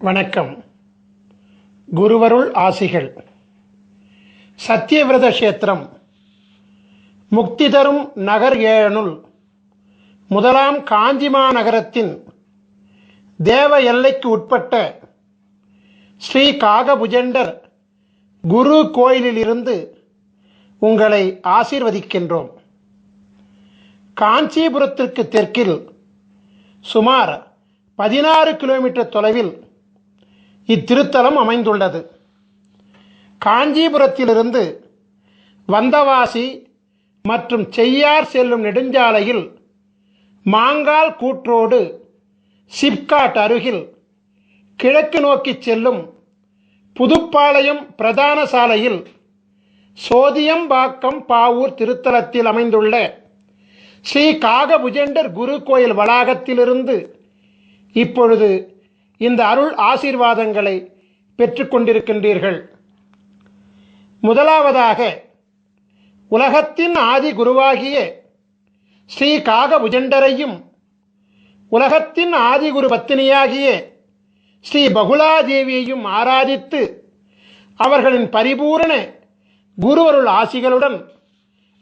வணக்கம். குருவருள் ஆசிகள். சத்தியவிரத கஷேத்திரம் முக்தி தரும் நகர் ஏழனுள் முதலாம் காஞ்சிமா நகரத்தின் தேவ எல்லைக்கு உட்பட்ட ஸ்ரீ காகபுஜண்டர் குரு கோயிலிலிருந்து உங்களை ஆசீர்வதிக்கின்றோம். காஞ்சிபுரத்திற்கு தெற்கில் சுமார் 16 கிலோமீட்டர் தொலைவில் இத்திருத்தலம் அமைந்துள்ளது. காஞ்சிபுரத்திலிருந்து வந்தவாசி மற்றும் செய்யார் செல்லும் நெடுஞ்சாலையில் மாங்கால் கூற்றோடு சிப்காட் அருகில் கிழக்கு நோக்கி செல்லும் புதுப்பாளையம் பிரதான சாலையில் சோதியம்பாக்கம் பாவூர் திருத்தலத்தில் அமைந்துள்ள ஸ்ரீ காகபுஜண்டர் குரு கோயில் வளாகத்திலிருந்து இப்பொழுது இந்த அருள் ஆசீர்வாதங்களை பெற்றுக்கொண்டிருக்கின்றீர்கள். முதலாவதாக உலகத்தின் ஆதி குருவாகிய ஸ்ரீ காகபுஜண்டரையும் உலகத்தின் ஆதிகுரு பத்தினியாகிய ஸ்ரீ பகுலாதேவியையும் ஆராதித்து அவர்களின் பரிபூரண குருவருள் ஆசிகளுடன்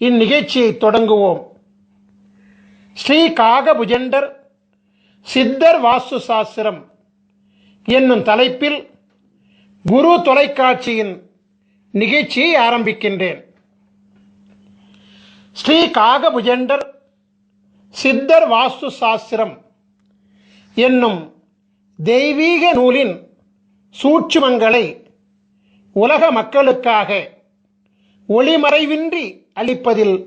இந்நிகழ்ச்சியை தொடங்குவோம். ஸ்ரீ காகபுஜண்டர் சித்தர் வாஸ்து சாஸ்திரம் என்னும் தலைப்பில் குரு தொலைக்காட்சியின் நிகழ்ச்சியை ஆரம்பிக்கின்றேன். ஸ்ரீ காகபுஜண்டர் சித்தர் வாஸ்து சாஸ்திரம் என்னும் தெய்வீக நூலின் சூட்சுமங்களை உலக மக்களுக்காக ஒளிமறைவின்றி அளிப்பதில்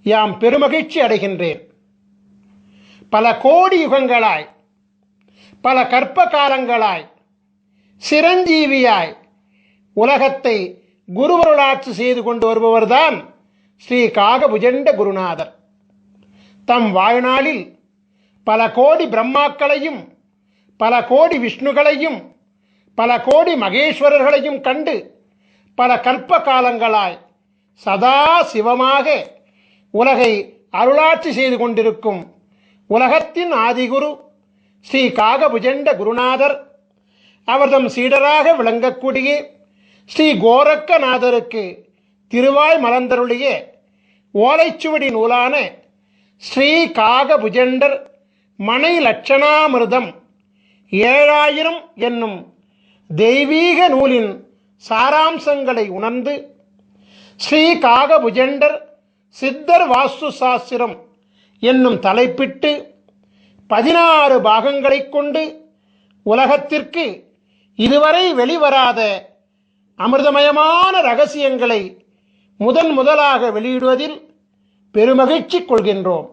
யாம் பெருமகிழ்ச்சி அடைகின்றேன். பல கோடி யுகங்களாய், பல கற்ப காலங்களாய் சிரஞ்சீவியாய் உலகத்தை குருவருளாட்சி செய்து கொண்டு வருபவர்தான் ஸ்ரீ காகபுஜண்ட குருநாதர். தம் வாழ்நாளில் பல கோடி பிரம்மாக்களையும் பல கோடி விஷ்ணுகளையும் பல கோடி மகேஸ்வரர்களையும் கண்டு பல கல்ப காலங்களாய் சதா சிவமாக உலகை அருளாட்சி செய்து கொண்டிருக்கும் உலகத்தின் ஆதிகுரு ஸ்ரீ காகபுஜண்ட குருநாதர் அவர்தம் சீடராக விளங்கக்கூடிய ஸ்ரீ கோரக்கநாதருக்கு திருவாய் மலர்ந்தருளிய ஓலைச்சுவடி நூலான ஸ்ரீ காகபுஜண்டர் மனை லட்சணாமிர்தம் 7000 என்னும் தெய்வீக நூலின் சாராம்சங்களை உணர்ந்து ஸ்ரீ காகபுஜண்டர் சித்தர் வாஸ்து சாஸ்திரம் என்னும் தலைப்பிட்டு 16 பாகங்களை கொண்டு உலகத்திற்கு இதுவரை வெளிவராத அமிர்தமயமான ரகசியங்களை முதலாக வெளியிடுவதில் பெருமகிழ்ச்சி கொள்கின்றோம்.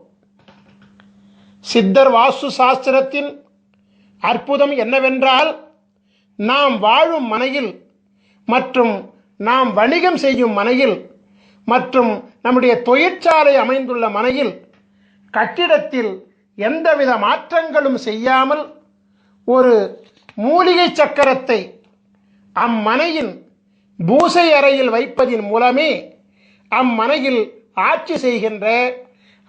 சித்தர் வாஸ்து சாஸ்திரத்தின் அற்புதம் என்னவென்றால், நாம் வாழும் மனையில் மற்றும் நாம் வணிகம் செய்யும் மனையில் மற்றும் நம்முடைய தொழிற்சாலை அமைந்துள்ள மனையில் கட்டிடத்தில் எந்தவித மாற்றங்களும் செய்யாமல் ஒரு மூலிகை சக்கரத்தை அம்மனையின் பூசை அறையில் வைப்பதின் மூலமே அம்மனையில் ஆட்சி செய்கின்ற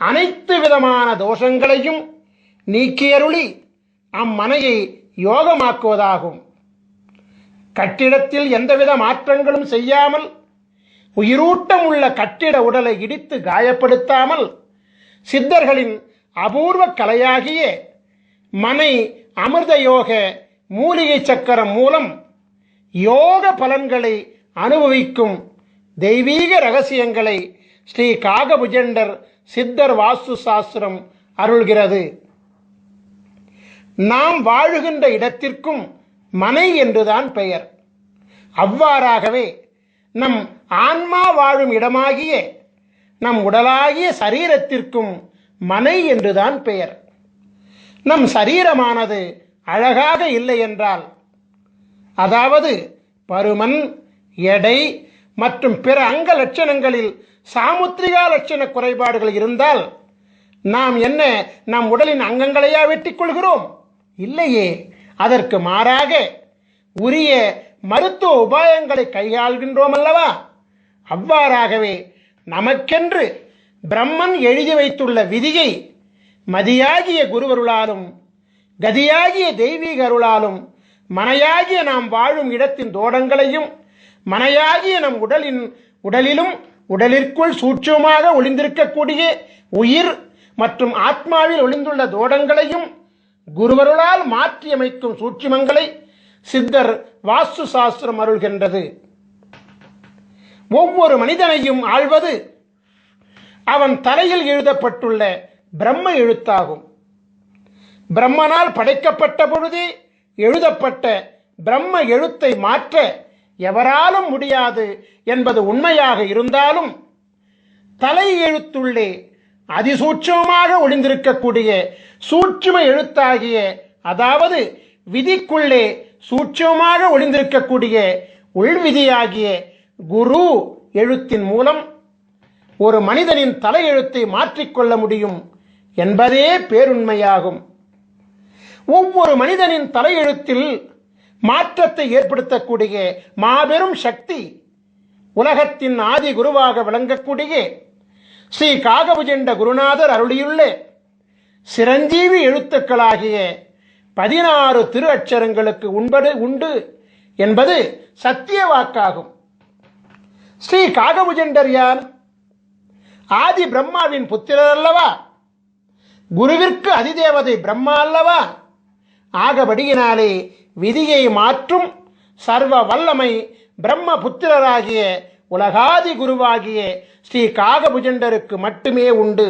அனைத்து விதமான தோஷங்களையும் நீக்கியருளி அம்மனையை யோகமாக்குவதாகும். கட்டிடத்தில் எந்தவித மாற்றங்களும் செய்யாமல் உயிரூட்டம் உள்ள கட்டிட உடலை இடித்து காயப்படுத்தாமல் சித்தர்களின் அபூர்வ கலையாகிய மனை அமிர்த யோக மூலிகை சக்கரம் மூலம் யோக பலன்களை அனுபவிக்கும் தெய்வீக ரகசியங்களை ஸ்ரீ காகபுஜண்டர் சித்தர் வாஸ்து சாஸ்திரம் அருள்கிறது. நாம் வாழுகின்ற இடத்திற்கும் மனை என்றுதான் பெயர். அவ்வாறாகவே நம் ஆன்மா வாழும் இடமாகிய நம் உடலாகிய சரீரத்திற்கும் மனை என்றுதான் பெயர். நம் சரீரமானது அழகாக இல்லை என்றால், அதாவது பருமன், எடை மற்றும் பிற அங்க லட்சணங்களில் சாமுத்திரிகா லட்சண குறைபாடுகள் இருந்தால் நாம் என்ன நம் உடலின் அங்கங்களையா வெட்டிக் கொள்கிறோம்? இல்லையே. அதற்கு மாறாக உரிய மருத்துவ உபாயங்களை கையாள்கின்றோம் அல்லவா? அவ்வாறாகவே நமக்கென்று பிரம்மன் எழுதி வைத்துள்ள விதியை மதியாகிய குருவருளாலும் கதியாகிய தெய்வீக அருளாலும் மனையாகிய நாம் வாழும் இடத்தின் தோடங்களையும் மனையாகிய நம் உடலிலும் உடலிற்குள் சூட்சமாக ஒளிந்திருக்கக்கூடிய உயிர் மற்றும் ஆத்மாவில் ஒளிந்துள்ள தோடங்களையும் குருவருளால் மாற்றியமைக்கும் சூட்சுமங்களை சித்தர் வாஸ்து சாஸ்திரம் அருள்கின்றது. ஒவ்வொரு மனிதனையும் ஆள்வது அவன் தலையில் எழுதப்பட்டுள்ள பிரம்ம எழுத்தாகும். பிரம்மனால் படைக்கப்பட்ட பொழுதே எழுதப்பட்ட பிரம்ம எழுத்தை மாற்ற எவராலும் முடியாது என்பது உண்மையாக இருந்தாலும், தலை எழுத்துள்ளே அதிசூட்சமாக ஒளிந்திருக்கக்கூடிய சூட்சும எழுத்தாகிய, அதாவது விதிக்குள்ளே சூட்சமாக ஒளிந்திருக்கக்கூடிய உள்விதியாகிய குரு எழுத்தின் மூலம் ஒரு மனிதனின் தலையெழுத்தை மாற்றிக்கொள்ள முடியும் என்பதே பேருண்மையாகும். ஒவ்வொரு மனிதனின் தலையெழுத்தில் மாற்றத்தை ஏற்படுத்தக்கூடிய மாபெரும் சக்தி உலகத்தின் ஆதி குருவாக விளங்கக்கூடிய ஸ்ரீ காகபுஜண்ட குருநாதர் அருளியுள்ள சிரஞ்சீவி எழுத்துக்களாகிய 16 திரு அட்சரங்களுக்கு உண்டு என்பது சத்திய வாக்காகும். ஸ்ரீ காகபுஜண்டர் யார்? ஆதி பிரம்மாவின் புத்திரர் அல்லவா? குருவிற்கு அதிதேவதை பிரம்மா அல்லவா? ஆகபடியினாலே விதியை மாற்றும் சர்வ வல்லமை பிரம்ம புத்திரராகிய உலகாதி குருவாகிய ஸ்ரீ காகபுஜண்டருக்கு மட்டுமே உண்டு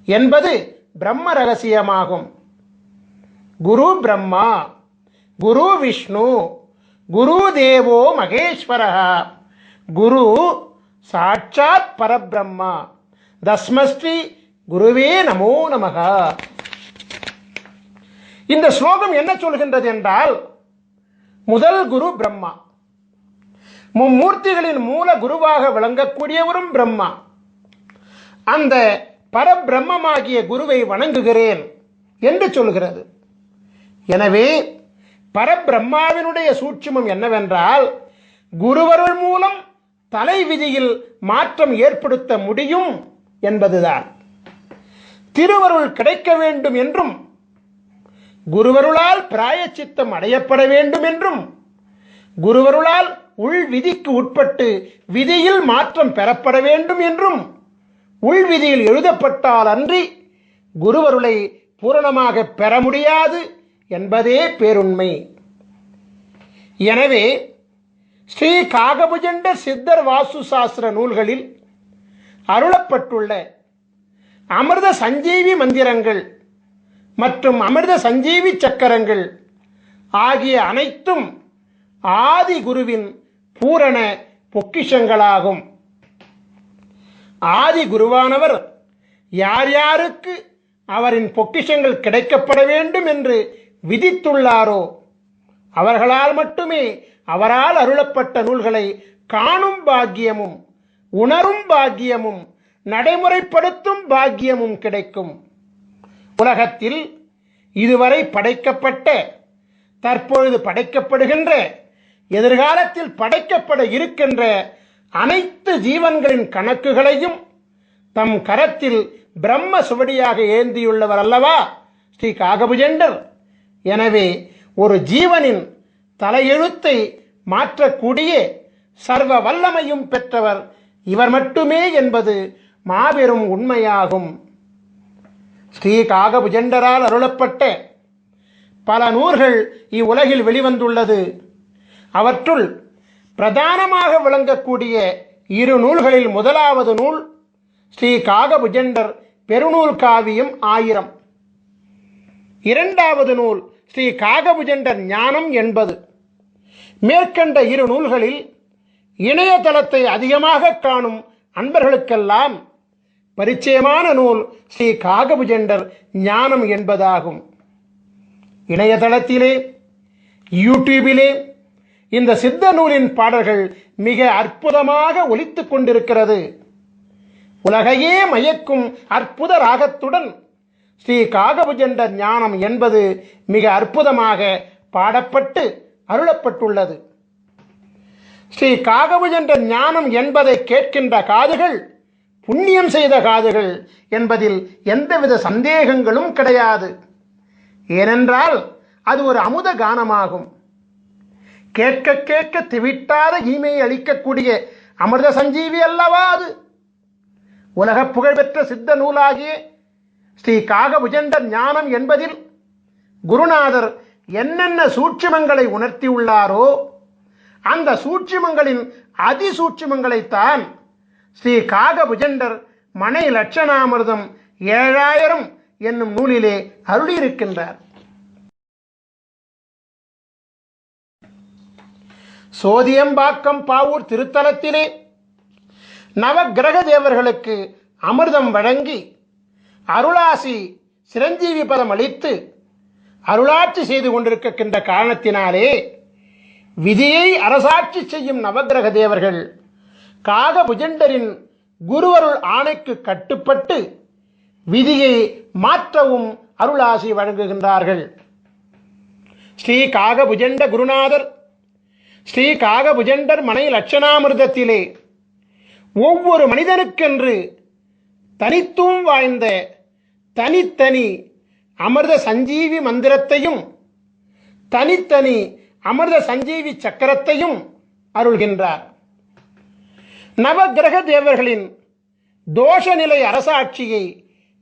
என்பது பிரம்ம ரகசியமாகும். குரு பிரம்மா, குரு விஷ்ணு, குரு தேவோ மகேஸ்வரः, குரு சாட்சாத் பரபிரம்மா, தஸ்மஸ்ரீ குருவே நமோ நமக. இந்த ஸ்லோகம் என்ன சொல்கின்றது என்றால், முதல் குரு பிரம்மா, மும்மூர்த்திகளின் மூல குருவாக விளங்கக்கூடியவரும் பிரம்மா. அந்த பரபிரம்மமாகிய குருவை வணங்குகிறேன் என்று சொல்கிறது. எனவே பரபிரம்மாவினுடைய சூட்சுமம் என்னவென்றால், குருவருள் மூலம் தலை விதியில் மாற்றம் ஏற்படுத்த முடியும் என்பதுதான். திருவருள் கிடைக்க வேண்டும் என்றும், குருவருளால் பிராயச்சித்தம் அடையப்பட வேண்டும் என்றும், குருவருளால் உள் விதிக்கு உட்பட்டு விதியில் மாற்றம் பெறப்பட வேண்டும் என்றும் உள்விதியில் எழுதப்பட்டால் அன்றி குருவருளை பூரணமாக பெற முடியாது என்பதே பேருண்மை. எனவே ஸ்ரீ காகபுஜண்ட சித்தர் வாஸ்து சாஸ்திர நூல்களில் அருளப்பட்டுள்ள அமிர்த சஞ்சீவி மந்திரங்கள் மற்றும் அமிர்த சஞ்சீவி சக்கரங்கள் ஆகிய அனைத்தும் ஆதி குருவின் பூரண பொக்கிஷங்களாகும். ஆதி குருவானவர் யார் யாருக்கு அவரின் பொக்கிஷங்கள் கிடைக்கப்பட வேண்டும் என்று விதித்துள்ளாரோ அவர்களால் மட்டுமே அவரால் அருளப்பட்ட நூல்களை காணும் பாக்கியமும் உணரும் பாக்கியமும் நடைமுறைப்படுத்தும் பாக்கியமும் கிடைக்கும். உலகத்தில் இதுவரை படைக்கப்பட்ட, தற்பொழுது படைக்கப்படுகின்ற, எதிர்காலத்தில் படைக்கப்பட இருக்கின்ற அனைத்து ஜீவன்களின் கணக்குகளையும் தம் கரத்தில் பிரம்ம சுவடியாக ஏந்தியுள்ளவர் அல்லவா ஸ்ரீ காகபுஜண்டர். எனவே ஒரு ஜீவனின் தலையெழுத்தை மாற்றக்கூடிய சர்வ வல்லமையும் பெற்றவர் இவர் மட்டுமே என்பது மாபெரும் உண்மையாகும். ஸ்ரீ காகபுஜண்டரால் அருளப்பட்ட பல நூல்கள் இவ்வுலகில் வெளிவந்துள்ளது. அவற்றுள் பிரதானமாக விளங்கக்கூடிய 2 நூல்களில் முதலாவது நூல் ஸ்ரீ காகபுஜண்டர் பெருநூல் காவியம் 1000. இரண்டாவது நூல் ஸ்ரீ காகபுஜண்டர் ஞானம் 80. மேற்கண்ட 2 நூல்களில் இணையதளத்தை அதிகமாக காணும் அன்பர்களுக்கெல்லாம் பரிச்சயமான நூல் ஸ்ரீ காகபுஜண்டர் ஞானம் என்பதாகும். இணையதளத்திலே, யூடியூபிலே இந்த சித்த நூலின் பாடல்கள் மிக அற்புதமாக ஒலித்துக் கொண்டிருக்கிறது. உலகையே மயக்கும் அற்புத ராகத்துடன் ஸ்ரீ காகபுஜண்டர் ஞானம் என்பது மிக அற்புதமாக பாடப்பட்டு அருளப்பட்டுள்ளது. ஸ்ரீ காகபுஜண்டர் ஞானம் என்பதை கேட்கின்ற காதுகள் புண்ணியம் செய்த காதுகள் என்பதில் எந்தவித சந்தேகங்களும் கிடையாது. ஏனென்றால் அது ஒரு அமுத கானமாகும். கேட்க கேட்க திவிட்டாத ஈமையை அளிக்கக்கூடிய அமிர்த சஞ்சீவி அல்லவா அது. உலக புகழ்பெற்ற சித்த நூலாகிய ஸ்ரீ காகபுஜண்டர் ஞானம் என்பதில் குருநாதர் என்னென்ன சூட்சுமங்களை உணர்த்தியுள்ளாரோ அந்த சூட்சுமங்களின் அதிசூட்சுமங்களைத்தான் ஸ்ரீ காகபுஜண்டர் மனை லட்சணாமிர்தம் 7000 என்னும் நூலிலே அருளியிருக்கின்றார். சோதியம்பாக்கம் பாவூர் திருத்தலத்திலே நவக்கிரக தேவர்களுக்கு அமிர்தம் வழங்கி அருளாசி சிரஞ்சீவி பதம் அளித்து அருளாட்சி செய்து கொண்டிருக்கின்ற காரணத்தினாலே விதியை அரசாட்சி செய்யும் நவக்கிரக தேவர்கள் காகபுஜண்டரின் குருவருள் ஆணைக்கு கட்டுப்பட்டு விதியை மாற்றவும் அருளாசி வழங்குகின்றார்கள். ஸ்ரீ காகபுஜண்ட குருநாதர் ஸ்ரீ காகபுஜண்டர் மனை லட்சணாமிர்தத்திலே ஒவ்வொரு மனிதனுக்கென்று தனித்துவம் வாய்ந்த தனித்தனி அமிர்த சஞ்சீவி மந்திரத்தையும் தனித்தனி அமிர்த சஞ்சீவி சக்கரத்தையும் அருள்கின்றார். நவக்கிரக தேவர்களின் தோஷ நிலை அரசாட்சியை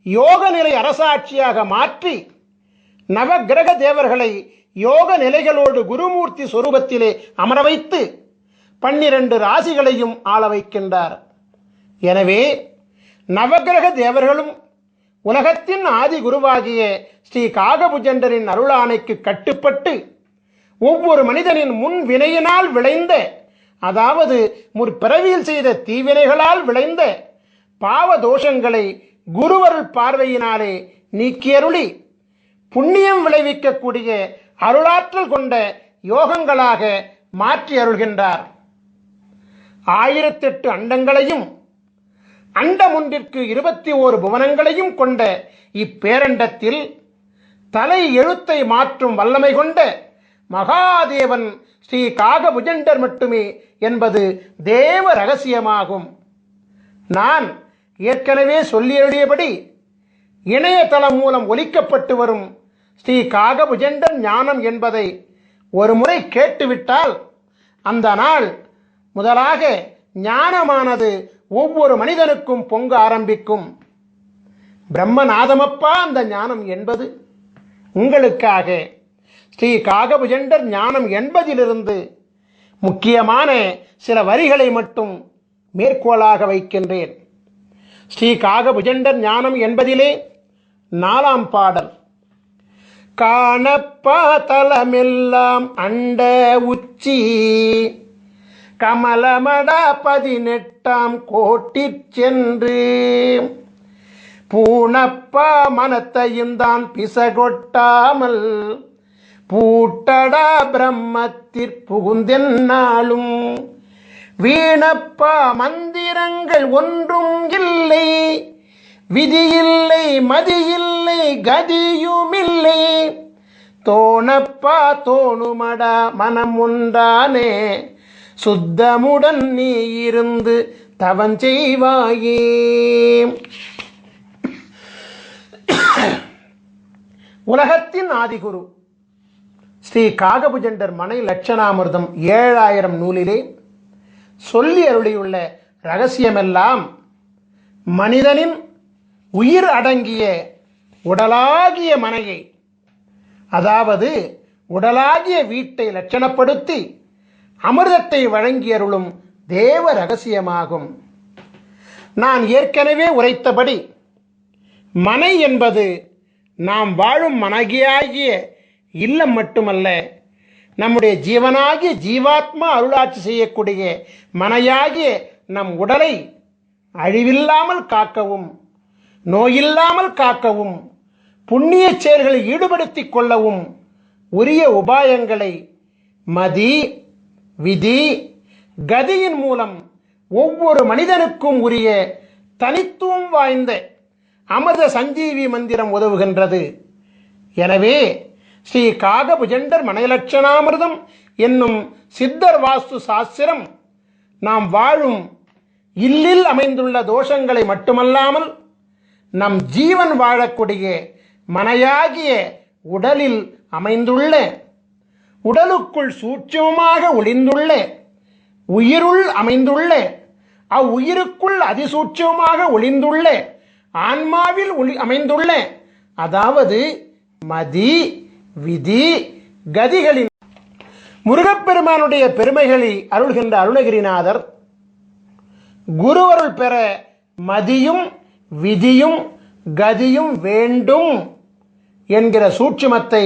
யோக நிலை அரசாட்சியாக மாற்றி நவக்கிரக தேவர்களை யோக நிலைகளோடு குருமூர்த்தி சொரூபத்திலே அமர வைத்து 12 ராசிகளையும் ஆள வைக்கின்றார். எனவே நவக்கிரக தேவர்களும் உலகத்தின் ஆதி குருவாகிய ஸ்ரீ காகபுஜண்டரின் அருளாணைக்கு கட்டுப்பட்டு ஒவ்வொரு மனிதனின் முன் வினையினால் விளைந்த, அதாவது முற்பிறவியில் செய்த தீவினைகளால் விளைந்த பாவ தோஷங்களை குருவருள் பார்வையினாலே நீக்கியருளி புண்ணியம் விளைவிக்கக்கூடிய அருளாற்றல் கொண்ட யோகங்களாக மாற்றி அருள்கின்றார். 1008 அண்டங்களையும் அண்டம் ஒன்றிற்கு 21 புவனங்களையும் கொண்ட இப்பேரண்டத்தில் தலை எழுத்தை மாற்றும் வல்லமை கொண்ட மகாதேவன் ஸ்ரீ காகபுஜண்டர் மட்டுமே என்பது தேவ ரகசியமாகும். நான் ஏற்கனவே சொல்லியபடி இணையதளம் மூலம் ஒலிக்கப்பட்டு வரும் ஸ்ரீ காகபுஜண்டர் ஞானம் என்பதை ஒரு முறை கேட்டுவிட்டால் அந்த நாள் முதலாக ஞானமானது ஒவ்வொரு மனிதனுக்கும் பொங்க ஆரம்பிக்கும். பிரம்மநாதமப்பா அந்த ஞானம் என்பது உங்களுக்காக ஸ்ரீ காகபுஜண்டர் ஞானம் என்பதிலிருந்து முக்கியமான சில வரிகளை மட்டும் மேற்கோளாக வைக்கின்றேன். ஸ்ரீ காகபுஜண்டர் ஞானம் என்பதிலே 4ஆம் பாடல். காணப்பா தலமெல்லாம் அண்ட உச்சி கமலமட 18ஆம் கோட்டிற் சென்று பூணப்பா மனத்தையும் தான் பிசகொட்டாமல் பூட்டடா பிரம்மத்திற் புகுந்தென்னாலும் வீணப்பா மந்திரங்கள் ஒன்றும் இல்லை, விதியில்லை மதியில்லை கதியுமில்லை, தோணப்பா தோணுமடா மனம் உண்டானே சுத்தமுடன் நீ இருந்து தவஞ்செய்வாயே. உலகத்தின் ஆதிகுரு ஸ்ரீ காகபுஜண்டர் மனை லட்சணாமிர்தம் 7000 நூலிலே சொல்லி அருளியுள்ள இரகசியமெல்லாம் மனிதனின் உயிர் அடங்கிய உடலாகிய மனையை, அதாவது உடலாகிய வீட்டை லட்சணப்படுத்தி அமிர்தத்தை வழங்கி அருளும் தேவ ரகசியமாகும். நான் ஏற்கனவே உரைத்தபடி மனை என்பது நாம் வாழும் மனகியாகிய இல்லம் மட்டுமல்ல, நம்முடைய ஜீவனாகிய ஜீவாத்மா அருளாட்சி செய்யக்கூடிய மனையாகிய நம் உடலை அழிவில்லாமல் காக்கவும் நோயில்லாமல் காக்கவும் புண்ணிய செயல்களில் ஈடுபடுத்திக் கொள்ளவும் உரிய உபாயங்களை மதி விதி கதியின் மூலம் ஒவ்வொரு மனிதனுக்கும் உரிய தனித்துவம் வாய்ந்த அமிர்த சஞ்சீவி மந்திரம் உதவுகின்றது. எனவே ஸ்ரீ காகபுஜண்டர் மனைலட்சணாமிர்தம் என்னும் சித்தர் வாஸ்து சாஸ்திரம் நாம் வாழும் இல்லில் அமைந்துள்ள தோஷங்களை மட்டுமல்லாமல் நம் ஜீவன் வாழக்கூடிய மனையாகிய உடலில் அமைந்துள்ள உடலுக்குள் சூட்சமமாக ஒளிந்துள்ள உயிருள் அமைந்துள்ள அவ்வுயிருக்குள் அதிசூட்சமாக ஒளிந்துள்ள ஆன்மாவில் அமைந்துள்ள, அதாவது மதி விதி கதிகளின் முருகப்பெருமானுடைய பெருமைகளை அருள்கின்ற அருணகிரிநாதர் குருவருள் பெற மதியும் விதியும் கதியும் வேண்டும் என்கிற சூட்சுமத்தை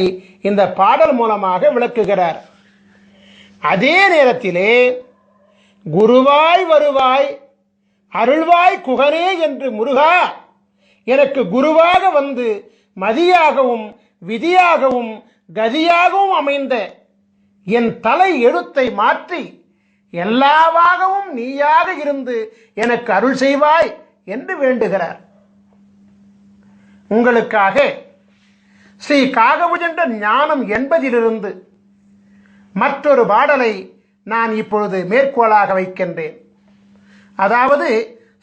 இந்த பாடல் மூலமாக விளக்குகிறார். அதே நேரத்திலே குருவாய் வருவாய் அருள்வாய் குகனே என்று முருகா எனக்கு குருவாக வந்து மதியாகவும் விதியாகவும் கதியாகவும் அமைந்த என் தலை எழுத்தை மாற்றி எல்லாவாகவும் நீயாக இருந்து எனக்கு அருள் செய்வாய் என்று வேண்டுகிறார். உங்களுக்காக ஸ்ரீ காகபுஜண்ட ஞானம் என்பதிலிருந்து மற்றொரு பாடலை நான் இப்பொழுது மேற்கோளாக வைக்கின்றேன். அதாவது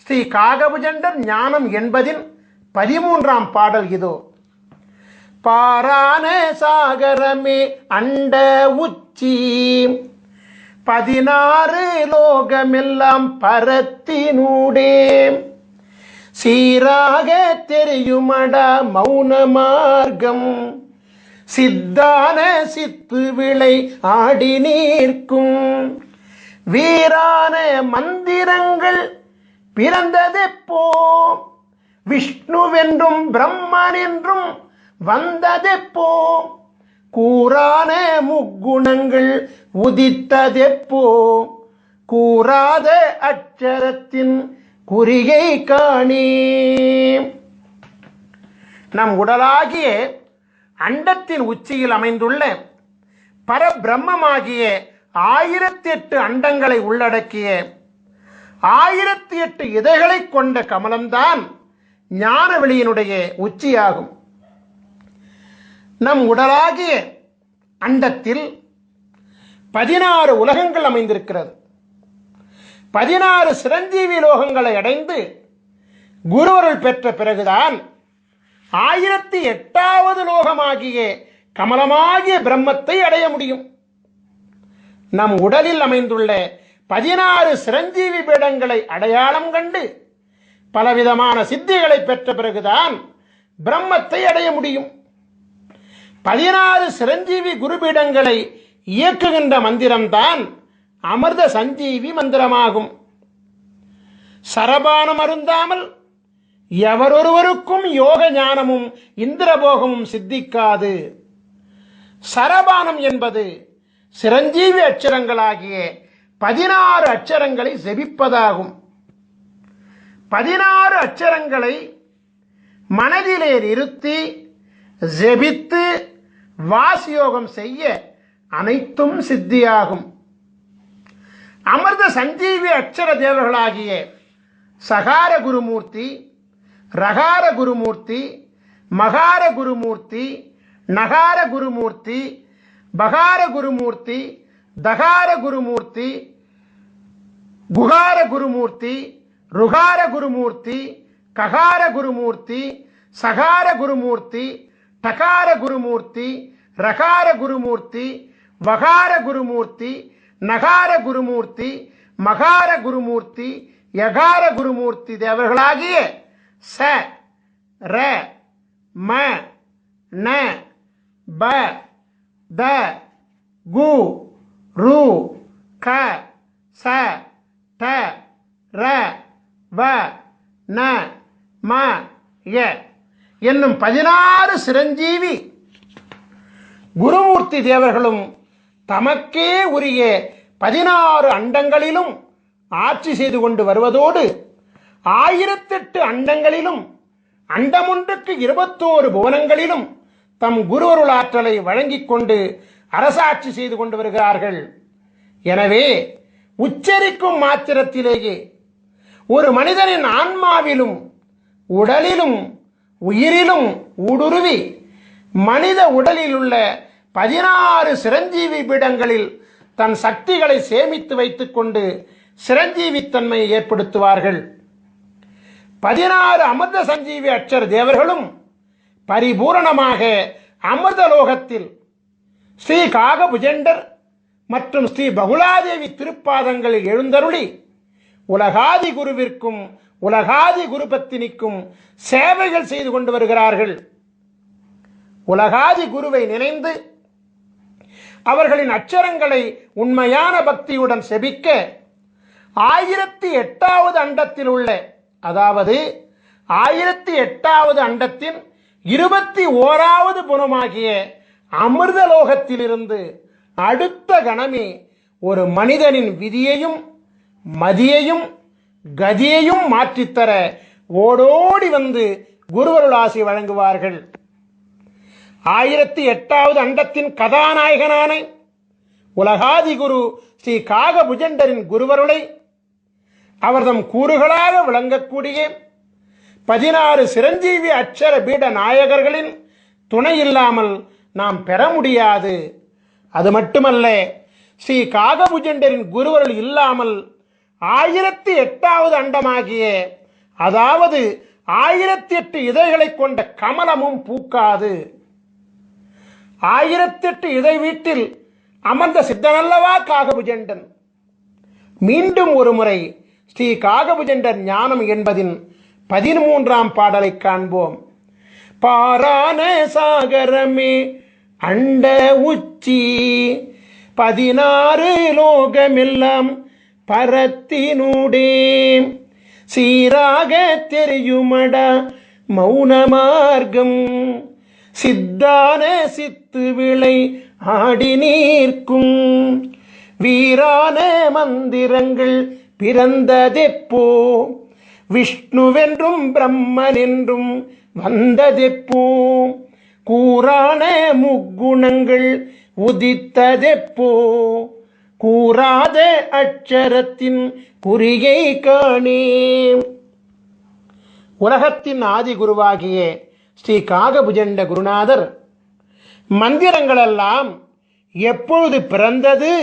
ஸ்ரீ காகபுஜண்ட ஞானம் என்பதின் 13ஆம் பாடல் இதோ. பாரான சாகரமே அண்ட உச்சி 16 லோகமெல்லாம் பரத்தினூடே சீராக தெரியுமடா மௌன மார்க்கம் சித்தான சித்து விளை ஆடி நீர்க்கும் வீரான மந்திரங்கள் பிறந்ததெப்போ விஷ்ணுவென்றும் பிரம்மன் என்றும் வந்ததெப்போ கூறான முக்குணங்கள் உதித்ததெப்போ கூறாத அட்சரத்தின் குறிகை காணே. நம் உடலாகிய அண்டத்தின் உச்சியில் அமைந்துள்ள பரபிரம்மமாகிய 1008 அண்டங்களை உள்ளடக்கிய 1008 இதழ்களை கொண்ட கமலம்தான் ஞானவெளியினுடைய உச்சியாகும். நம் உடலாகிய அண்டத்தில் 16 உலகங்கள் அமைந்திருக்கிறது. 16 சிரஞ்சீவி லோகங்களை அடைந்து குருவருள் பெற்ற பிறகுதான் 1008வது லோகமாகிய கமலமாகிய பிரம்மத்தை அடைய முடியும். நம் உடலில் அமைந்துள்ள 16 சிரஞ்சீவி பீடங்களை அடையாளம் கண்டு பலவிதமான சித்திகளை பெற்ற பிறகுதான் பிரம்மத்தை அடைய முடியும். 16 சிரஞ்சீவி குருபீடங்களை இயக்குகின்ற மந்திரம்தான் அமிர்த சஞ்சீவி மந்திரமாகும். சரபானம் அருந்தாமல் எவரொருவருக்கும் யோக ஞானமும் இந்திரபோகமும் சித்திக்காது. சரபானம் என்பது சிரஞ்சீவி அட்சரங்களாகிய 16 அட்சரங்களை ஜெபிப்பதாகும். 16 அட்சரங்களை மனதிலே நிறுத்தி ஜெபித்து வாசியோகம் செய்ய அனைத்தும் சித்தியாகும். அமிர்த சஞ்சீவி அட்சர தேவர்களாகிய சகார குருமூர்த்தி, ரகார குருமூர்த்தி, மகார குருமூர்த்தி, நகார குருமூர்த்தி, பகார குருமூர்த்தி, தகார குருமூர்த்தி, குகார குருமூர்த்தி, ருகார குருமூர்த்தி, ககார குருமூர்த்தி, சகார குருமூர்த்தி, டகார குருமூர்த்தி, ரகார குருமூர்த்தி, வகார குருமூர்த்தி, நகார குருமூர்த்தி, மகார குருமூர்த்தி, யகார குருமூர்த்தி தேவர்களாகிய ச ர ம ந ப த கு ரு க ச ட ர வ ந ம ய என்னும் 16 சிரஞ்சீவி குருமூர்த்தி தேவர்களும் தமக்கே உரிய 16 அண்டங்களிலும் ஆட்சி செய்து கொண்டு வருவதோடு 1008 அண்டங்களிலும் அண்டமொன்றுக்கு 21 புவனங்களிலும் தம் குருவருள் ஆற்றலை வழங்கிக் கொண்டு அரசாட்சி செய்து கொண்டு வருகிறார்கள். எனவே உச்சரிக்கும் மாத்திரத்திலேயே ஒரு மனிதனின் ஆன்மாவிலும் உடலிலும் உயிரிலும் ஊடுருவி மனித உடலில் உள்ள 16 சிரஞ்சீவி பீடங்களில் தன் சக்திகளை சேமித்து வைத்துக் கொண்டு சிரஞ்சீவித்தன்மையை ஏற்படுத்துவார்கள். 16 அமிர்த சஞ்சீவி அட்சர தேவர்களும் பரிபூரணமாக அமிர்த லோகத்தில் ஸ்ரீ காகபுஜண்டர் மற்றும் ஸ்ரீ பகுலாதேவி திருப்பாதங்களில் எழுந்தருளி உலகாதி குருவிற்கும் உலகாதி குரு பத்தினிக்கும் சேவைகள் செய்து கொண்டு வருகிறார்கள். உலகாதி குருவை நினைந்து அவர்களின் அச்சரங்களை உண்மையான பக்தியுடன் செபிக்க 1008வது அண்டத்தில் உள்ள, அதாவது 1008வது அண்டத்தின் 21வது புனமாகிய அமிர்தலோகத்திலிருந்து அடுத்த கணமே ஒரு மனிதனின் விதியையும் மதியையும் கதியையும் மாற்றித்தர ஓடோடி வந்து குருவருளாசி வழங்குவார்கள். 1008வது அண்டத்தின் கதாநாயகனான உலகாதி குரு ஸ்ரீ காகபுஜண்டரின் குருவருளை அவர்தம் கூறுகளாக விளங்கக்கூடிய 16 சிரஞ்சீவி அட்சர பீட நாயகர்களின் துணை இல்லாமல் நாம் பெற முடியாது. அது மட்டுமல்ல, ஸ்ரீ காகபுஜண்டரின் குருவருள் இல்லாமல் 1008வது அண்டமாகிய, அதாவது 1008 இதழ்களை கொண்ட கமலமும் பூக்காது. 1008 இதழ் வீட்டில் அமர்ந்த சித்தனல்லவா காகபுஜண்டன். மீண்டும் ஒரு முறை ஸ்ரீ காகபுஜண்டர் ஞானம் என்பதின் 13ஆம் பாடலை காண்போம். பாரான சாகரமே அண்ட உச்சி 16 லோகமெல்லாம் பரத்தினூடே சீராக தெரியுமடா மௌன மார்க்கம் சித்தான சித்து விளை ஆடி நீர்க்கும் வீரான மந்திரங்கள் பிறந்ததெப்போ விஷ்ணுவென்றும் பிரம்மனென்றும் வந்ததெப்போ கூறான முக்குணங்கள் உதித்ததெப்போ கூறாத அட்சரத்தின் குறியை காணே. உலகத்தின் ஆதி குருவாகிய ஸ்ரீ காகபுஜண்ட குருநாதர் மந்திரங்களெல்லாம் எப்பொழுது பிறந்தது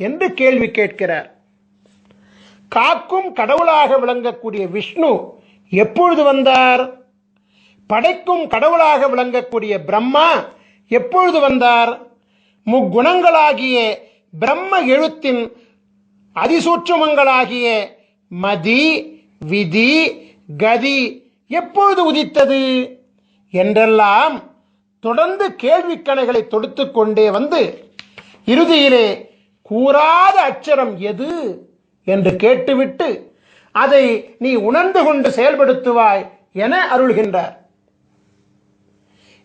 என்று கேள்வி கேட்கிறார். காக்கும் கடவுளாக விளங்கக்கூடிய விஷ்ணு எப்பொழுது வந்தார்? படைக்கும் கடவுளாக விளங்கக்கூடிய பிரம்மா எப்பொழுது வந்தார்? முக்குணங்களாகிய பிரம்ம எழுத்தின் அதிசூட்சுமங்களாகிய மதி விதி கதி எப்பொழுது உதித்தது என்றெல்லாம் தொடர்ந்து கேள்விக்கணைகளை தொடுத்து கொண்டே வந்து இறுதியிலே கூறாத அட்சரம் எது என்று கேட்டுவிட்டு அதை நீ உணர்ந்து கொண்டு செயல்படுத்துவாய் என அருள்கின்றார்.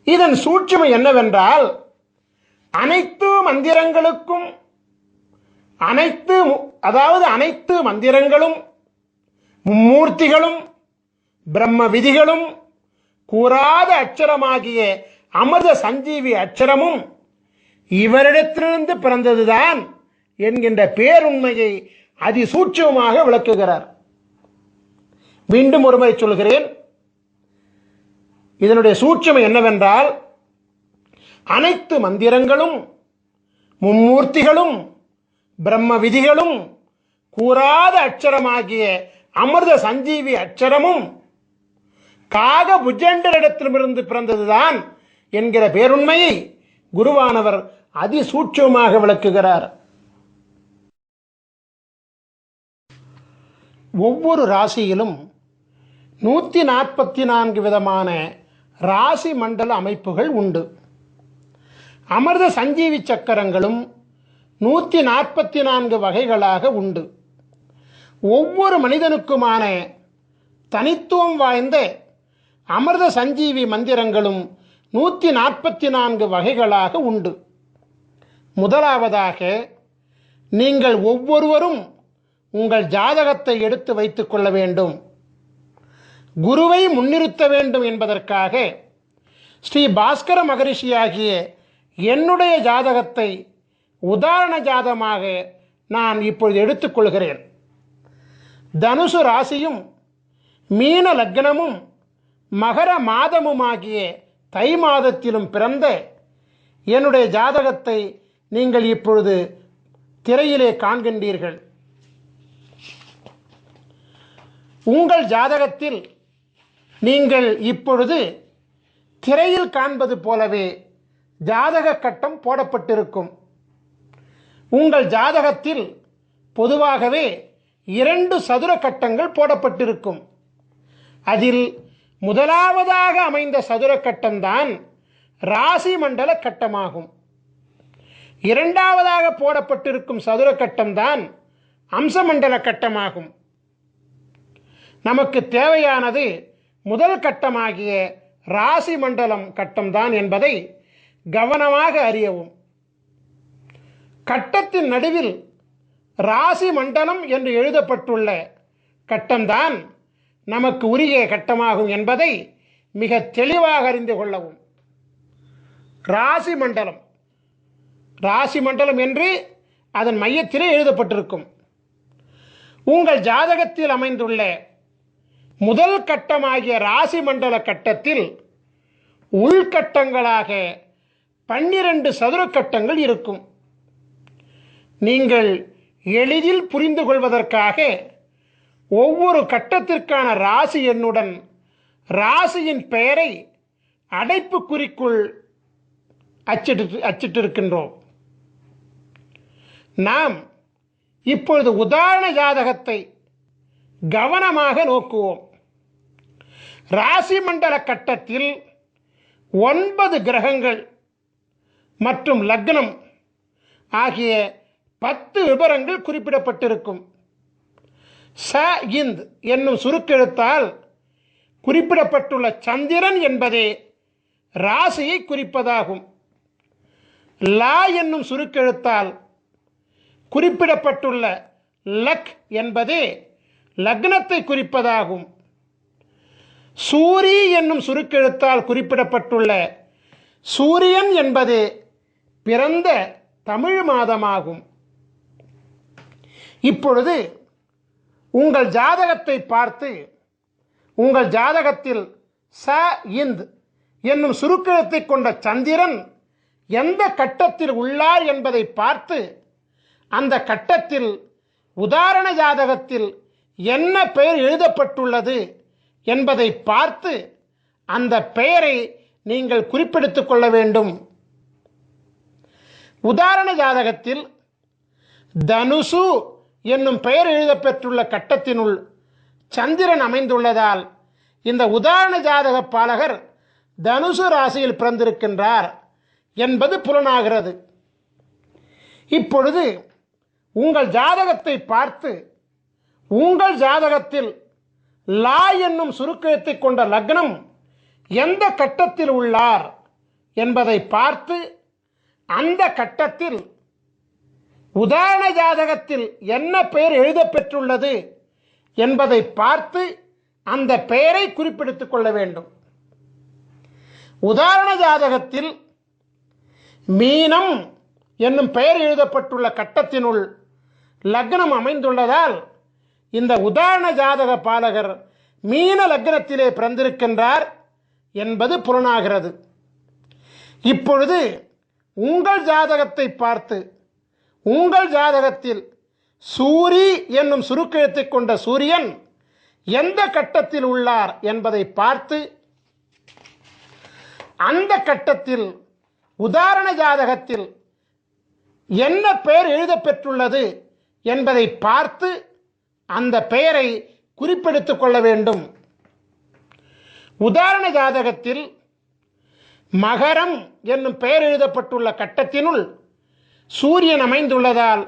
இதன் சூட்சுமை என்னவென்றால், அனைத்து மந்திரங்களுக்கும் அனைத்து மந்திரங்களும் மும்மூர்த்திகளும் பிரம்ம விதிகளும் கூறாத அட்சரமாகிய அமிர்த சஞ்சீவி அட்சரமும் இவரிடத்திலிருந்து பிறந்ததுதான் என்கின்ற பேருண்மையை அதிசூட்சமாக விளக்குகிறார். மீண்டும் ஒருமுறை சொல்கிறேன். இதனுடைய சூட்சுமை என்னவென்றால், அனைத்து மந்திரங்களும் மும்மூர்த்திகளும் பிரம்ம விதிகளும் கூறாத அட்சரமாகிய அமிர்த சஞ்சீவி அட்சரமும் காகபுஜண்டரிடத்திலிருந்து பிறந்ததுதான் என்கிற பேருண்மையை குருவானவர் அதிசூட்சமாக விளக்குகிறார். ஒவ்வொரு ராசியிலும் 144 விதமான ராசி மண்டல அமைப்புகள் உண்டு. அமிர்த சஞ்சீவி சக்கரங்களும் 144 வகைகளாக உண்டு. ஒவ்வொரு மனிதனுக்குமான தனித்துவம் வாய்ந்த அமிர்த சஞ்சீவி மந்திரங்களும் 144 வகைகளாக உண்டு. முதலாவதாக, நீங்கள் ஒவ்வொருவரும் உங்கள் ஜாதகத்தை எடுத்து வைத்துக் கொள்ள வேண்டும். குருவை முன்னிறுத்த வேண்டும் என்பதற்காக ஸ்ரீ பாஸ்கர மகரிஷியாகிய என்னுடைய ஜாதகத்தை உதாரண ஜாதகமாக நான் இப்பொழுது எடுத்துக்கொள்கிறேன். தனுசு ராசியும் மீன லக்னமும் மகர மாதமுமாகிய தை மாதத்திலும் பிறந்த என்னுடைய ஜாதகத்தை நீங்கள் இப்பொழுது திரையிலே காண்கின்றீர்கள். உங்கள் ஜாதக கட்டம் போடப்பட்டிருக்கும். உங்கள் ஜாதகத்தில் பொதுவாகவே 2 சதுர கட்டங்கள் போடப்பட்டிருக்கும். அதில் முதலாவதாக அமைந்த சதுர கட்டம்தான் ராசி மண்டல கட்டமாகும். இரண்டாவதாக போடப்பட்டிருக்கும் சதுர கட்டம்தான் அம்சமண்டல கட்டமாகும். நமக்கு தேவையானது முதல் கட்டமாகிய ராசி மண்டலம் கட்டம்தான் என்பதை கவனமாக அறியவும். கட்டத்தின் நடுவில் ராசி மண்டலம் என்று எழுதப்பட்டுள்ள கட்டம்தான் நமக்கு உரிய கட்டமாகும் என்பதை மிக தெளிவாக அறிந்து கொள்ளவும். ராசி மண்டலம் என்று அதன் மையத்திலே எழுதப்பட்டிருக்கும். உங்கள் ஜாதகத்தில் அமைந்துள்ள முதல் கட்டமாகிய ராசி மண்டல கட்டத்தில் உள்கட்டங்களாக 12 சதுர கட்டங்கள் இருக்கும். நீங்கள் எளிதில் புரிந்து கொள்வதற்காக ஒவ்வொரு கட்டத்திற்கான ராசி எண்ணுடன் ராசியின் பெயரை அடைப்புக்குறிக்குள் அச்சிட்டிருக்கின்றோம். நாம் இப்பொழுது உதாரண ஜாதகத்தை கவனமாக நோக்குவோம். ராசி மண்டல கட்டத்தில் 9 கிரகங்கள் மற்றும் லக்னம் ஆகிய 10 விபரங்கள் குறிப்பிடப்பட்டிருக்கும். ச இந்த் என்னும் சுருக்கெழுத்தால் குறிப்பிடப்பட்டுள்ள சந்திரன் என்பதே ராசியை குறிப்பதாகும். லா என்னும் சுருக்கெழுத்தால் குறிப்பிடப்பட்டுள்ள லக் என்பதே லக்னத்தை குறிப்பதாகும். சூரி என்னும் சுருக்கெழுத்தால் குறிப்பிடப்பட்டுள்ள சூரியன் என்பதே பிறந்த தமிழ் மாதமாகும். இப்பொழுது உங்கள் ஜாதகத்தை பார்த்து உங்கள் ஜாதகத்தில் ச இந்த் என்னும் சுருக்கெழுத்தை கொண்ட சந்திரன் எந்த கட்டத்தில் உள்ளார் என்பதை பார்த்து அந்த கட்டத்தில் உதாரண ஜாதகத்தில் என்ன பெயர் எழுதப்பட்டுள்ளது என்பதை பார்த்து அந்த பெயரை நீங்கள் குறிப்பெடுத்துக் கொள்ள வேண்டும். உதாரண ஜாதகத்தில் தனுசு என்னும் பெயர் எழுதப்பெற்றுள்ள கட்டத்தினுள் சந்திரன் அமைந்துள்ளதால் இந்த உதாரண ஜாதக பாலகர் தனுசு ராசியில் பிறந்திருக்கின்றார் என்பது புலனாகிறது. இப்பொழுது உங்கள் ஜாதகத்தை பார்த்து உங்கள் ஜாதகத்தில் லா என்னும் சுருக்கெழுத்தை கொண்ட லக்னம் எந்த கட்டத்தில் உள்ளார் என்பதை பார்த்து அந்த கட்டத்தில் உதாரண ஜாதகத்தில் என்ன பெயர் எழுதப்பெற்றுள்ளது என்பதை பார்த்து அந்த பெயரை குறிப்பிடுத்துக் கொள்ள வேண்டும். உதாரண ஜாதகத்தில் மீனம் என்னும் பெயர் எழுதப்பட்டுள்ள கட்டத்தினுள் லக்னம் அமைந்துள்ளதால் இந்த உதாரண ஜாதக பாலகர் மீன லக்னத்திலே பிறந்திருக்கின்றார் என்பது புலனாகிறது. இப்பொழுது உங்கள் ஜாதகத்தை பார்த்து உங்கள் ஜாதகத்தில் சூரி என்னும் சுருக்கெழுத்தை கொண்ட சூரியன் எந்த கட்டத்தில் உள்ளார் என்பதை பார்த்து அந்த கட்டத்தில் உதாரண ஜாதகத்தில் என்ன பெயர் எழுதப்பெற்றுள்ளது என்பதை பார்த்து அந்த பெயரை குறிப்பெடுத்துக் கொள்ள வேண்டும். உதாரண ஜாதகத்தில் மகரம் என்னும் பெயர் எழுதப்பட்டுள்ள கட்டத்தினுள் சூரியன் அமைந்துள்ளதால்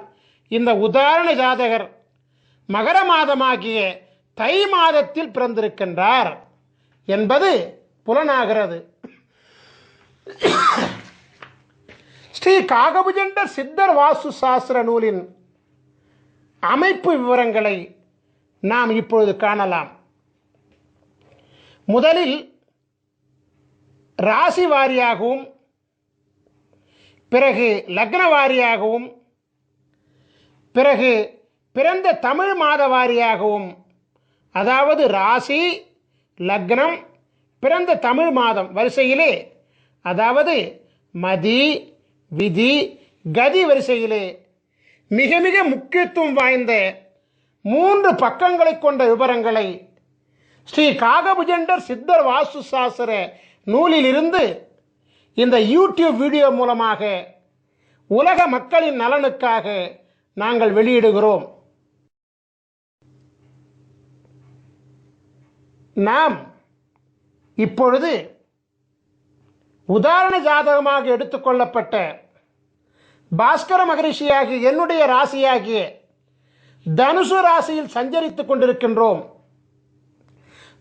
இந்த உதாரண ஜாதகர் மகர மாதமாகிய தை மாதத்தில் பிறந்திருக்கின்றார் என்பது புலனாகிறது. ஸ்ரீ காகபுஜண்டர் சித்தர் வாஸ்து சாஸ்திர நூலின் அமைப்பு விவரங்களை நாம் இப்பொழுது காணலாம். முதலில் ராசி வாரியாகவும் பிறகு லக்ன வாரியாகவும் பிறகு பிறந்த தமிழ் மாத வாரியாகவும், அதாவது ராசி லக்னம் பிறந்த தமிழ் மாதம் வரிசையிலே, அதாவது மதி விதி கதி வரிசையிலே மிக மிக முக்கியத்துவம் வாய்ந்த 3 பக்கங்களை கொண்ட விவரங்களை ஸ்ரீ காகபுஜண்டர் சித்தர் வாஸ்து சாஸ்திர நூலிலிருந்து இந்த யூடியூப் வீடியோ மூலமாக உலக மக்களின் நலனுக்காக நாங்கள் வெளியிடுகிறோம். நாம் இப்பொழுது உதாரண ஜாதகமாக எடுத்துக்கொள்ளப்பட்ட பாஸ்கர மகரிஷியாகிய என்னுடைய ராசியாகிய தனுசு ராசியில் சஞ்சரித்துக் கொண்டிருக்கின்றோம்.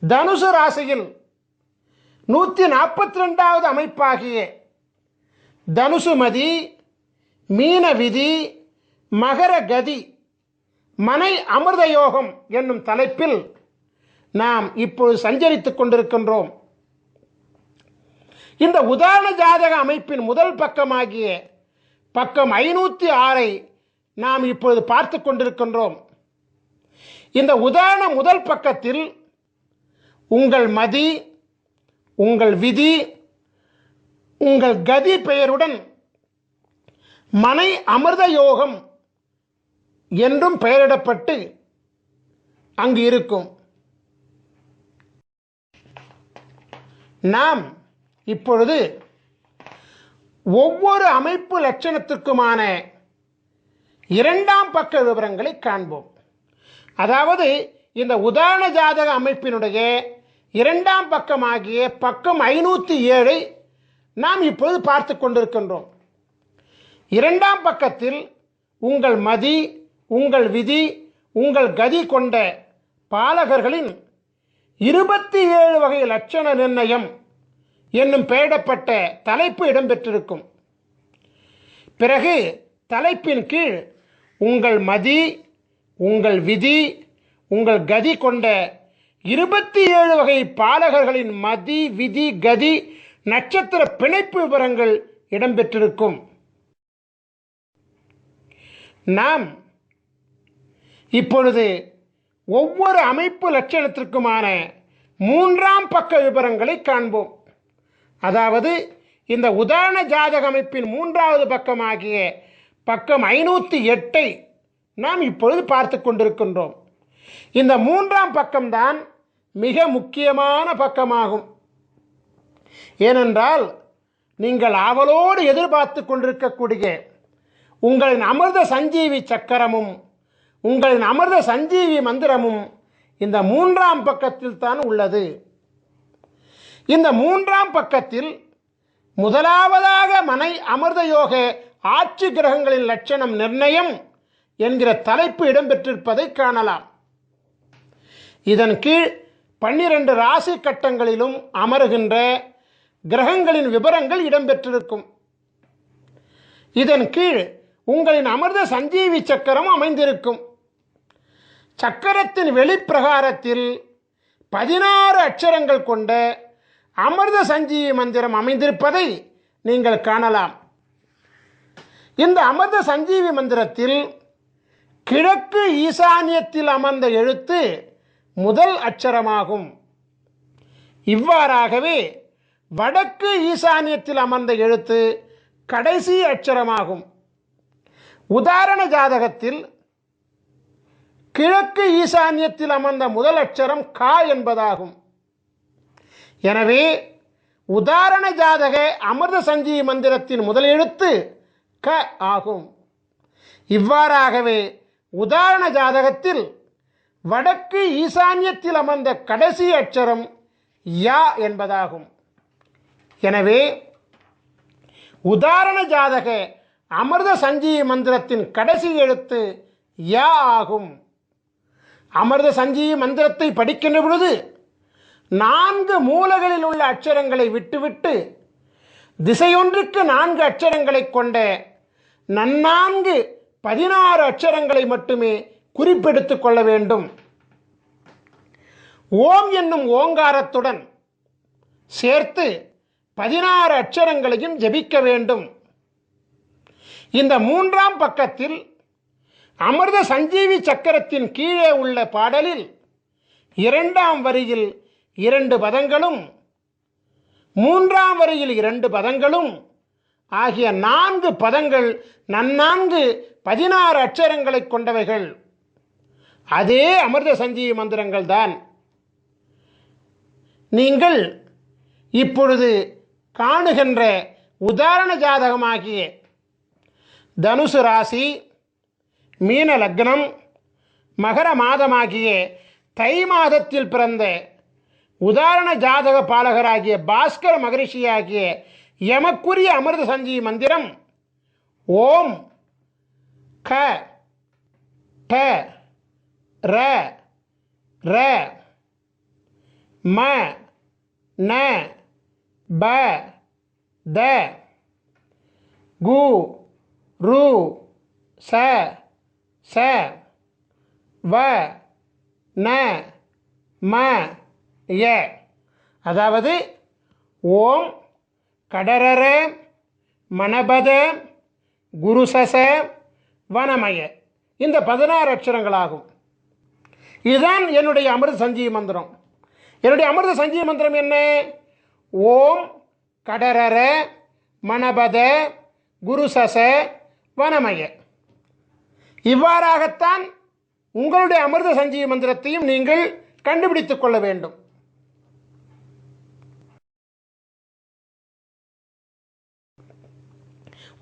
தனுசு ராசியில் 142வது அமைப்பாகிய தனுசு மதி, மீன விதி, மகர கதி, மனை அமிர்த யோகம் என்னும் தலைப்பில் நாம் இப்பொழுது சஞ்சரித்துக் கொண்டிருக்கின்றோம். இந்த உதாரண ஜாதக அமைப்பின் முதல் பக்கமாகிய பக்கம் 506 நாம் இப்பொழுது பார்த்து கொண்டிருக்கின்றோம். இந்த உதாரண முதல் பக்கத்தில் உங்கள் மதி, உங்கள் விதி, உங்கள் கதி பெயருடன் மனை அமிர்த யோகம் என்றும் பெயரிடப்பட்டு அங்கு இருக்கும். நாம் இப்பொழுது ஒவ்வொரு அமைப்பு லட்சணத்திற்குமான இரண்டாம் பக்க விவரங்களை காண்போம். அதாவது இந்த உதாரண ஜாதக அமைப்பினுடைய இரண்டாம் பக்கமாகிய பக்கம் 507 நாம் இப்பொழுது பார்த்து கொண்டிருக்கின்றோம். இரண்டாம் பக்கத்தில் உங்கள் மதி, உங்கள் விதி, உங்கள் கதி கொண்ட பாலகர்களின் 27 வகை லட்சண நிர்ணயம் என்னும் பெயரிடப்பட்ட தலைப்பு இடம்பெற்றிருக்கும். பிறகு தலைப்பின் கீழ் உங்கள் மதி, உங்கள் விதி, உங்கள் கதி கொண்ட 27 வகை பாலகர்களின் மதி, விதி, கதி, நட்சத்திர பிணைப்பு விவரங்கள் இடம்பெற்றிருக்கும். நாம் இப்பொழுது ஒவ்வொரு அமைப்பு லட்சணத்திற்குமான மூன்றாம் பக்க விவரங்களை காண்போம். அதாவது இந்த உதாரண ஜாதக அமைப்பின் மூன்றாவது பக்கமாகிய பக்கம் 508 நாம் இப்பொழுது பார்த்து கொண்டிருக்கின்றோம். இந்த மூன்றாம் பக்கம்தான் மிக முக்கியமான பக்கமாகும். ஏனென்றால் நீங்கள் ஆவலோடு எதிர்பார்த்து கொண்டிருக்கக்கூடிய உங்களின் அமிர்த சஞ்சீவி சக்கரமும் உங்களின் அமிர்த சஞ்சீவி மந்திரமும் இந்த மூன்றாம் பக்கத்தில் தான் உள்ளது. இந்த மூன்றாம் பக்கத்தில் முதலாவதாக மனை அமிர்த யோக ஆட்சி கிரகங்களின் லட்சணம் நிர்ணயம் என்கிற தலைப்பு இடம்பெற்றிருப்பதை காணலாம். இதன் கீழ் 12 ராசி கட்டங்களிலும் அமருகின்ற கிரகங்களின் விவரங்கள் இடம்பெற்றிருக்கும். இதன் கீழ் உங்களின் அமிர்த சஞ்சீவி சக்கரம் அமைந்திருக்கும். சக்கரத்தின் வெளிப்பிரகாரத்தில் 16 அட்சரங்கள் கொண்ட அமிர்த சஞ்சீவி மந்திரம் அமைந்திருப்பதை நீங்கள் காணலாம். இந்த அமிர்த சஞ்சீவி மந்திரத்தில் கிழக்கு ஈசானியத்தில் அமர்ந்த எழுத்து முதல் அட்சரமாகும். இவ்வாறாகவே வடக்கு ஈசானியத்தில் அமர்ந்த எழுத்து கடைசி அட்சரமாகும். உதாரண ஜாதகத்தில் கிழக்கு ஈசானியத்தில் அமர்ந்த முதல் அட்சரம் கா என்பதாகும். எனவே உதாரண ஜாதக அமிர்த சஞ்சீவி மந்திரத்தின் முதல் எழுத்து க ஆகும். இவ்வாறாகவே உதாரண ஜாதகத்தில் வடக்கு ஈசானியத்தில் அமர்ந்த கடைசி அட்சரம் யா என்பதாகும். எனவே உதாரண ஜாதக அமிர்த சஞ்சீவி மந்திரத்தின் கடைசி எழுத்து யா ஆகும். அமிர்த சஞ்சீவி மந்திரத்தை படிக்கின்ற பொழுது 4 மூலைகளில் உள்ள அட்சரங்களை விட்டுவிட்டு திசையொன்றுக்கு 4 அட்சரங்களை கொண்ட நன்னான்கு 16 அட்சரங்களை மட்டுமே குறிப்பெடுத்துக் கொள்ள வேண்டும். ஓம் என்னும் ஓங்காரத்துடன் சேர்த்து 16 அட்சரங்களையும் ஜபிக்க வேண்டும். இந்த மூன்றாம் பக்கத்தில் அமிர்த சஞ்சீவி சக்கரத்தின் கீழே உள்ள பாடலில் 2ஆம் வரியில் 2 பதங்களும் 3ஆம் வரியில் 2 பதங்களும் ஆகிய 4 பதங்கள் நன்னான்கு 16 அட்சரங்களை கொண்டவைகள். அதே அமிர்த சஞ்சீவி மந்திரங்கள் தான். நீங்கள் இப்பொழுது காணுகின்ற உதாரண ஜாதகமாகிய தனுசு ராசி, மீன லக்னம், மகர மாதமாகிய தை மாதத்தில் பிறந்த உதாரண ஜாதக பாலகராகிய பாஸ்கர மகரிஷியாகிய எமக்குரிய அமிர்த சஞ்சீவி மந்திரம் ஓம் க ட ர ர ம ந ப த கு ரு ச ச வ ந ம ய, அதாவது ஓம் கடரர மணபத குருசச வனமய, இந்த 16 அக்ஷரங்களாகும். இதுதான் என்னுடைய அமிர்த சஞ்சீவி மந்திரம். என்னுடைய அமிர்த சஞ்சீவி மந்திரம் என்ன? ஓம் கடரர மணபத குருசச வனமய. இவ்வாறாகத்தான் உங்களுடைய அமிர்த சஞ்சீவி மந்திரத்தையும் நீங்கள் கண்டுபிடித்துக் கொள்ள வேண்டும்.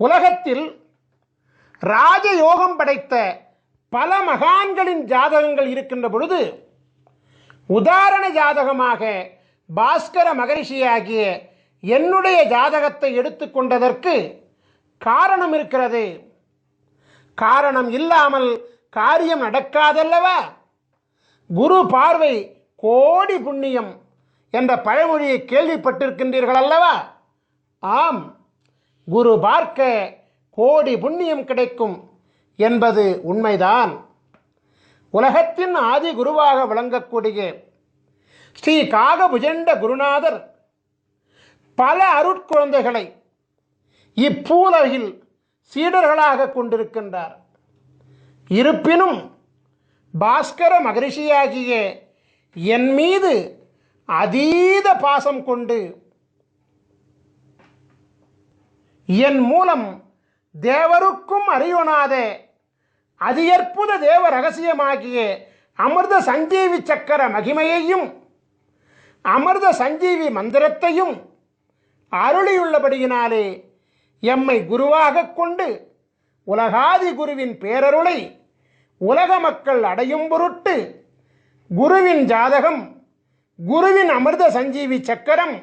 உலகத்தில் ராஜயோகம் படைத்த பல மகான்களின் ஜாதகங்கள் இருக்கின்ற பொழுது உதாரண ஜாதகமாக பாஸ்கர மகரிஷியாகிய என்னுடைய ஜாதகத்தை எடுத்துக்கொண்டதற்கு காரணம் இருக்கிறது. காரணம் இல்லாமல் காரியம் நடக்காதல்லவா? குரு பார்வை கோடி புண்ணியம் என்ற பழமொழியை கேள்விப்பட்டிருக்கின்றீர்கள் அல்லவா? ஆம், குரு பார்க்க கோடி புண்ணியம் கிடைக்கும் என்பது உண்மைதான். உலகத்தின் ஆதி குருவாக விளங்கக்கூடிய ஸ்ரீ காகபுஜண்ட குருநாதர் பல அருட்குழந்தைகளை இப்பூலகில் சீடர்களாக கொண்டிருக்கின்றார். இருப்பினும் பாஸ்கர மகரிஷியாகிய என் மீது அதீத பாசம் கொண்டு என் மூலம் தேவருக்கும் அறியொணாத அதியற்புத தேவ ரகசியமாகிய அமிர்த சஞ்சீவி சக்கர மகிமையையும் அமிர்த சஞ்சீவி மந்திரத்தையும் அருளியுள்ளபடியினாலே எம்மை குருவாக கொண்டு உலகாதி குருவின் பேரருளை உலக மக்கள் அடையும் பொருட்டு குருவின் ஜாதகம், குருவின் அமிர்த சஞ்சீவி சக்கரம்,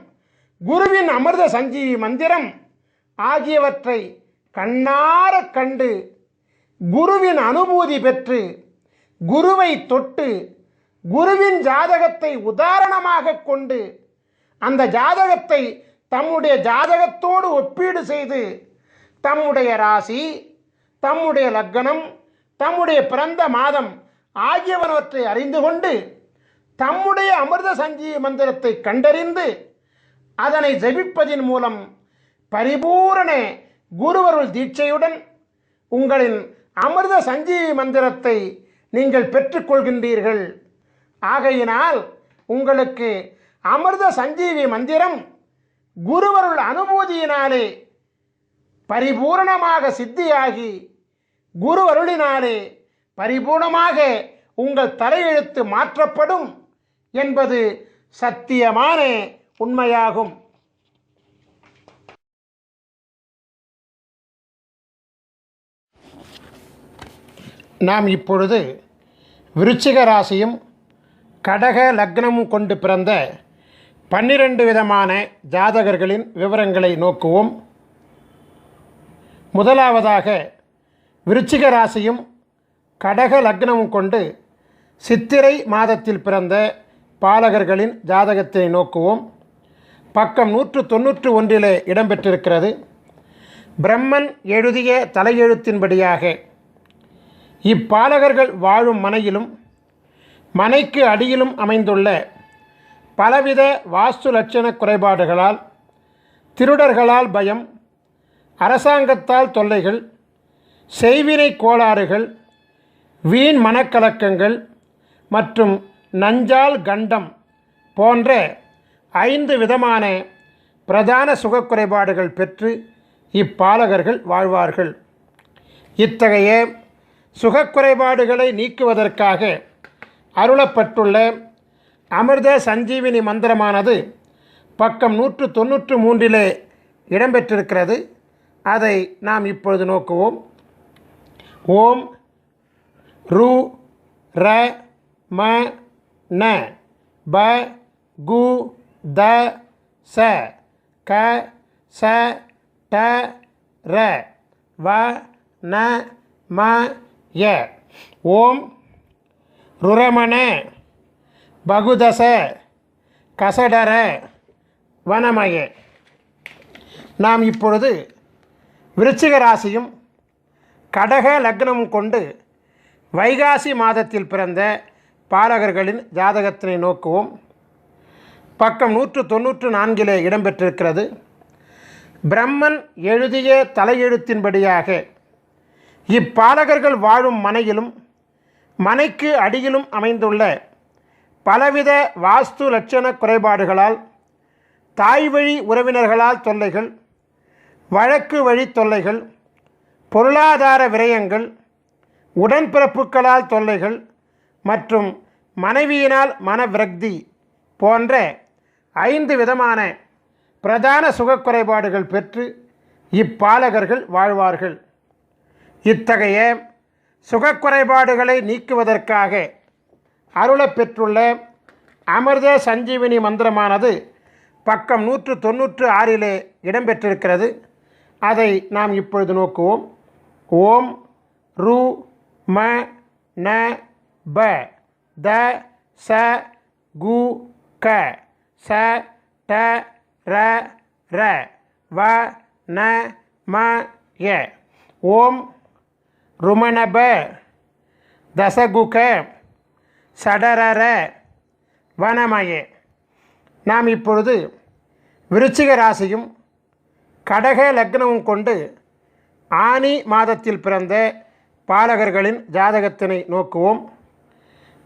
குருவின் அமிர்த சஞ்சீவி மந்திரம் ஆகியவற்றை கண்ணார கண்டு குருவின் அனுபூதி பெற்று குருவை தொட்டு குருவின் ஜாதகத்தை உதாரணமாக கொண்டு அந்த ஜாதகத்தை தம்முடைய ஜாதகத்தோடு ஒப்பீடு செய்து தம்முடைய ராசி, தம்முடைய லக்னம், தம்முடைய பிறந்த மாதம் ஆகியவற்றை அறிந்து கொண்டு தம்முடைய அமிர்த சஞ்சீவி மந்திரத்தை கண்டறிந்து அதனை ஜபிப்பதின் மூலம் பரிபூரண குருவருள் தீட்சையுடன் உங்களின் அமிர்த சஞ்சீவி மந்திரத்தை நீங்கள் பெற்றுக்கொள்கின்றீர்கள். ஆகையினால் உங்களுக்கு அமிர்த சஞ்சீவி மந்திரம் குருவருள் அனுபூதியினாலே பரிபூரணமாக சித்தியாகி குருவருளினாலே பரிபூர்ணமாக உங்கள் தலையெழுத்து மாற்றப்படும் என்பது சத்தியமான உண்மையாகும். நாம் இப்பொழுது விருச்சிக ராசியும் கடக லக்னமும் கொண்டு பிறந்த 12 விதமான ஜாதகர்களின் விவரங்களை நோக்குவோம். முதலாவதாக விருச்சிக ராசியும் கடக லக்னமும் கொண்டு சித்திரை மாதத்தில் பிறந்த பாலகர்களின் ஜாதகத்தை நோக்குவோம். பக்கம் 191 இடம்பெற்றிருக்கிறது. பிரம்மன் எழுதிய தலையெழுத்தின்படியாக இப்பாலகர்கள் வாழும் மனையிலும் மனைக்கு அடியிலும் அமைந்துள்ள பலவித வாஸ்து லட்சண குறைபாடுகளால், திருடர்களால் பயம், அரசாங்கத்தால் தொல்லைகள், செய்வினை கோளாறுகள், வீண் மனக்கலக்கங்கள் மற்றும் நஞ்சால் கண்டம் போன்ற 5 விதமான பிரதான சுகக்குறைபாடுகள் பெற்று இப்பாலகர்கள் வாழ்வார்கள். இத்தகைய சுகக்குறைபாடுகளை நீக்குவதற்காக அருளப்பட்டுள்ள அமிர்த சஞ்சீவினி மந்திரமானது பக்கம் 193 இடம்பெற்றிருக்கிறது. அதை நாம் இப்பொழுது நோக்குவோம். ஓம் ரு ர ம ந ப கு த ச க ச ட ர வ ந ம ய. ஓம் ருரமண பகுதச கசடர வனமய. நாம் இப்பொழுது விருச்சிக ராசியும் கடக லக்னமும் கொண்டு வைகாசி மாதத்தில் பிறந்த பாலகர்களின் ஜாதகத்தினை நோக்குவோம். பக்கம் 194 இடம்பெற்றிருக்கிறது. பிரம்மன் எழுதிய தலையெழுத்தின்படியாக இப்பாலகர்கள் வாழும் மனையிலும் மனைக்கு அடியிலும் அமைந்துள்ள பலவித வாஸ்து லட்சண குறைபாடுகளால், தாய் வழி உறவினர்களால் தொல்லைகள், வழக்கு வழி தொல்லைகள், பொருளாதார விரயங்கள், உடன்பிறப்புகளால் தொல்லைகள் மற்றும் மனைவியினால் மனவிரக்தி போன்ற 5 விதமான பிரதான சுகக்குறைபாடுகள் பெற்று இப்பாலகர்கள் வாழ்வார்கள். இத்தகைய சுகக்குறைபாடுகளை நீக்குவதற்காக அருளப்பெற்றுள்ள அமிர்த சஞ்சீவினி மந்திரமானது பக்கம் 196 இடம்பெற்றிருக்கிறது. அதை நாம் இப்பொழுது நோக்குவோம். ஓம் ரு ம ந ப த ச கு க ச ட ர ர வ ந ம ய. ஓம் ருமணப தசகுக சடரர வனமயே. நாம் இப்பொழுது விருச்சிக ராசியும் கடக லக்னமும் கொண்டு ஆனி மாதத்தில் பிறந்த பாலகர்களின் ஜாதகத்தினை நோக்குவோம்.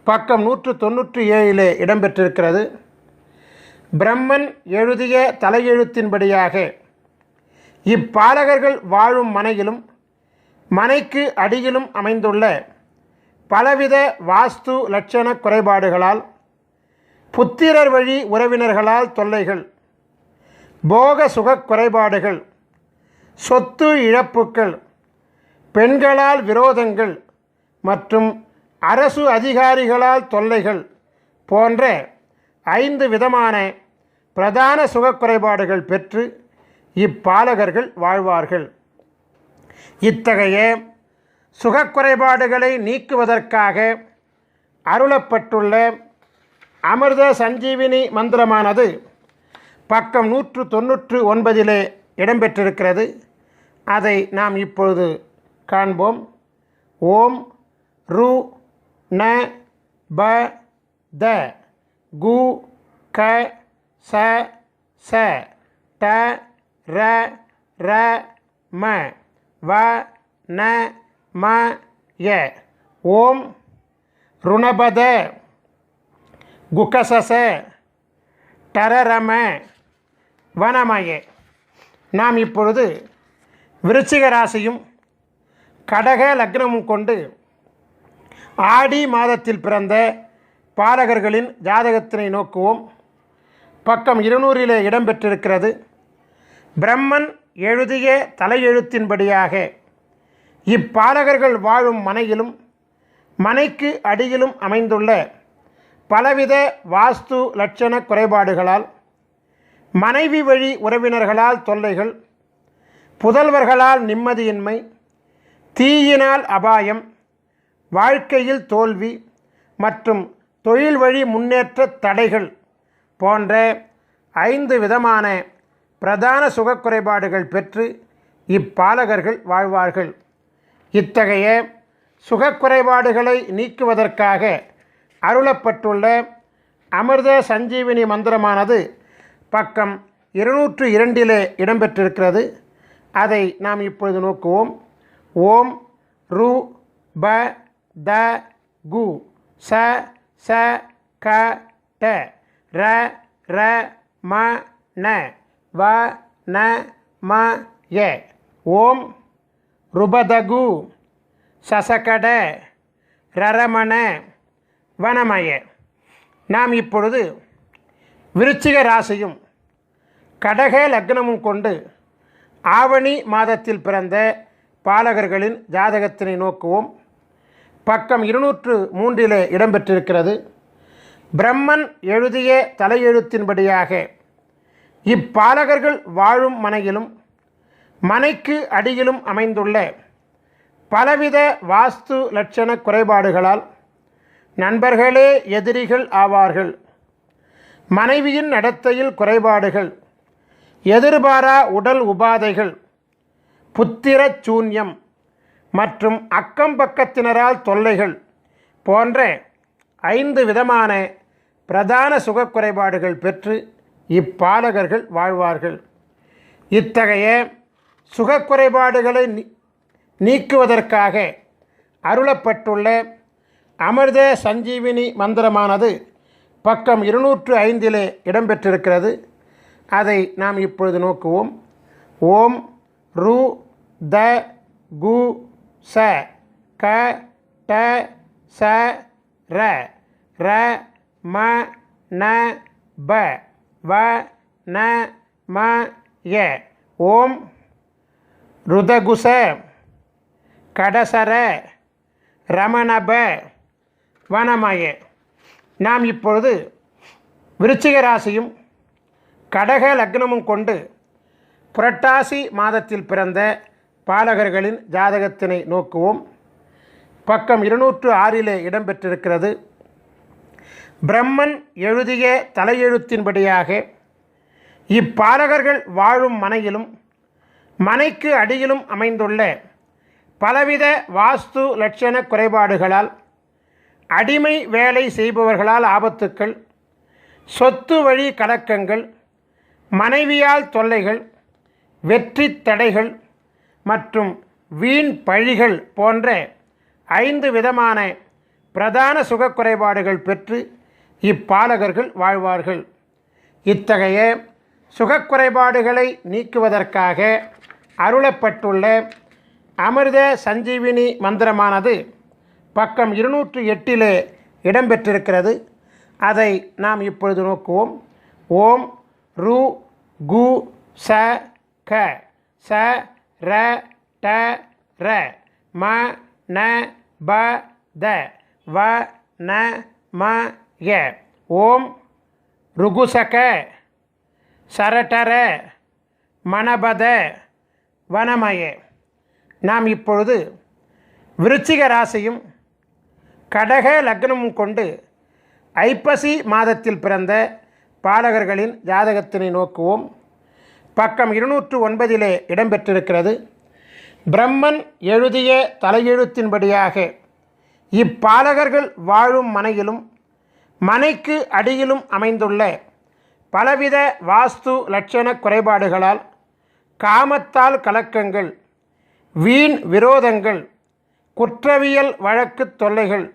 பக்கம் 197 இடம்பெற்றிருக்கிறது. பிரம்மன் எழுதிய தலையெழுத்தின்படியாக இப்பாலகர்கள் வாழும் மனையிலும் மனைக்கு அடியிலும் அமைந்துள்ள பலவித வாஸ்து லட்சண குறைபாடுகளால், புத்திரர் வழி உறவினர்களால் தொல்லைகள், போக சுக குறைபாடுகள், சொத்து இழப்புக்கள், பெண்களால் விரோதங்கள் மற்றும் அரசு அதிகாரிகளால் தொல்லைகள் போன்ற 5 விதமான பிரதான சுகக்குறைபாடுகள் பெற்று இப்பாலகர்கள் வாழ்வார்கள். இத்தகைய சுகக்குறைபாடுகளை நீக்குவதற்காக அருளப்பட்டுள்ள அமிர்த சஞ்சீவினி மந்திரமானது பக்கம் 199 இடம்பெற்றிருக்கிறது. அதை நாம் இப்பொழுது காண்போம். ஓம் ரு ந ப த கு க ச ச ட ர ர ம வ ந ம ய. ஓம் ருணபத குகசச டரரம வனமய. நாம் இப்பொழுது விருச்சிக ராசியும் கடக லக்னமும் கொண்டு ஆடி மாதத்தில் பிறந்த பாலகர்களின் ஜாதகத்தினை நோக்குவோம். பக்கம் 200 இடம்பெற்றிருக்கிறது. பிரம்மன் எழுதிய தலையெழுத்தின்படியாக இப்பாலகர்கள் வாழும் மனையிலும் மனைக்கு அடியிலும் அமைந்துள்ள பலவித வாஸ்து லட்சண குறைபாடுகளால், மனைவி வழி உறவினர்களால் தொல்லைகள், புதல்வர்களால் நிம்மதியின்மை, தீயினால் அபாயம், வாழ்க்கையில் தோல்வி மற்றும் தொழில் வழி முன்னேற்ற தடைகள் போன்ற 5 விதமான பிரதான சுகக்குறைபாடுகள் பெற்று இப்பாலகர்கள் வாழ்வார்கள். இத்தகைய சுகக்குறைபாடுகளை நீக்குவதற்காக அருளப்பட்டுள்ள அமிர்த சஞ்சீவினி மந்திரமானது பக்கம் 202 இடம்பெற்றிருக்கிறது. அதை நாம் இப்பொழுது நோக்குவோம். ஓம் ரு ப த கு ச ச க ட ர ர ம ந வ ந ம ய. ஓம் ருபதகு சசகட ரரமண வனமய. நாம் இப்பொழுது விருச்சிக ராசியும் கடக லக்னமும் கொண்டு ஆவணி மாதத்தில் பிறந்த பாலகர்களின் ஜாதகத்தினை நோக்குவோம். பக்கம் 203 இடம்பெற்றிருக்கிறது. பிரம்மன் எழுதிய தலையெழுத்தின்படியாக இப்பாலகர்கள் வாழும் மனையிலும் மனைக்கு அடியிலும் அமைந்துள்ள பலவித வாஸ்து லட்சண குறைபாடுகளால் நண்பர்களே எதிரிகள் ஆவார்கள். மனைவியின் நடத்தையில் குறைபாடுகள், எதிர்பாரா உடல் உபாதைகள், புத்திரச் சூன்யம் மற்றும் அக்கம் பக்கத்தினரால் தொல்லைகள் போன்ற 5 விதமான பிரதான சுகக்குறைபாடுகள் பெற்று இப்பாலகர்கள் வாழ்வார்கள். இத்தகைய சுகக்குறைபாடுகளை நீக்குவதற்காக அருளப்பட்டுள்ள அமிர்த சஞ்சீவினி மந்திரமானது பக்கம் 205 இடம்பெற்றிருக்கிறது. அதை நாம் இப்பொழுது நோக்குவோம். ஓம் ரு த கு ச க ட ச ர ர ம ந ப வ ந ம ய. ஓம் ருதகுச கடசர ரமணப வனமய. நாம் இப்பொழுது விருச்சிக ராசியும் கடக லக்னமும் கொண்டு புரட்டாசி மாதத்தில் பிறந்த பாலகர்களின் ஜாதகத்தினை நோக்குவோம். பக்கம் 206 இடம்பெற்றிருக்கிறது. பிரம்மன் எழுதிய தலையெழுத்தின்படியாக இப்பாலகர்கள் வாழும் மனையிலும் மனைக்கு அடியிலும் அமைந்துள்ள பலவித வாஸ்து லட்சண குறைபாடுகளால் அடிமை வேலை செய்பவர்களால் ஆபத்துக்கள், சொத்து வழி கலக்கங்கள், மனைவியால் தொல்லைகள், வெற்றி தடைகள் மற்றும் வீண் பழிகள் போன்ற 5 விதமான பிரதான சுகக்குறைபாடுகள் பெற்று இப்பாலகர்கள் வாழ்வார்கள். இத்தகைய சுகக்குறைபாடுகளை நீக்குவதற்காக அருளப்பட்டுள்ள அமிர்த சஞ்சீவினி மந்திரமானது பக்கம் 208 இடம்பெற்றிருக்கிறது. அதை நாம் இப்பொழுது நோக்குவோம். ஓம் ரு கு ச க ச ர ட ர ம ந ப த வ ந ம ய. ஓம் ருகுசக சரட்டர மணபத வனமய. நாம் இப்பொழுது விருச்சிக ராசியும் கடக லக்னமும் கொண்டு ஐப்பசி மாதத்தில் பிறந்த பாலகர்களின் ஜாதகத்தினை நோக்குவோம். பக்கம் 209 இடம்பெற்றிருக்கிறது. பிரம்மன் எழுதிய தலையெழுத்தின்படியாக இப்பாலகர்கள் வாழும் மனையிலும் மனைக்கு அடியிலும் அமைந்துள்ள பலவித வாஸ்து லட்சண குறைபாடுகளால் காமத்தால் கலக்கங்கள், வீண் விரோதங்கள், குற்றவியல் வழக்கு தொல்லைகள்,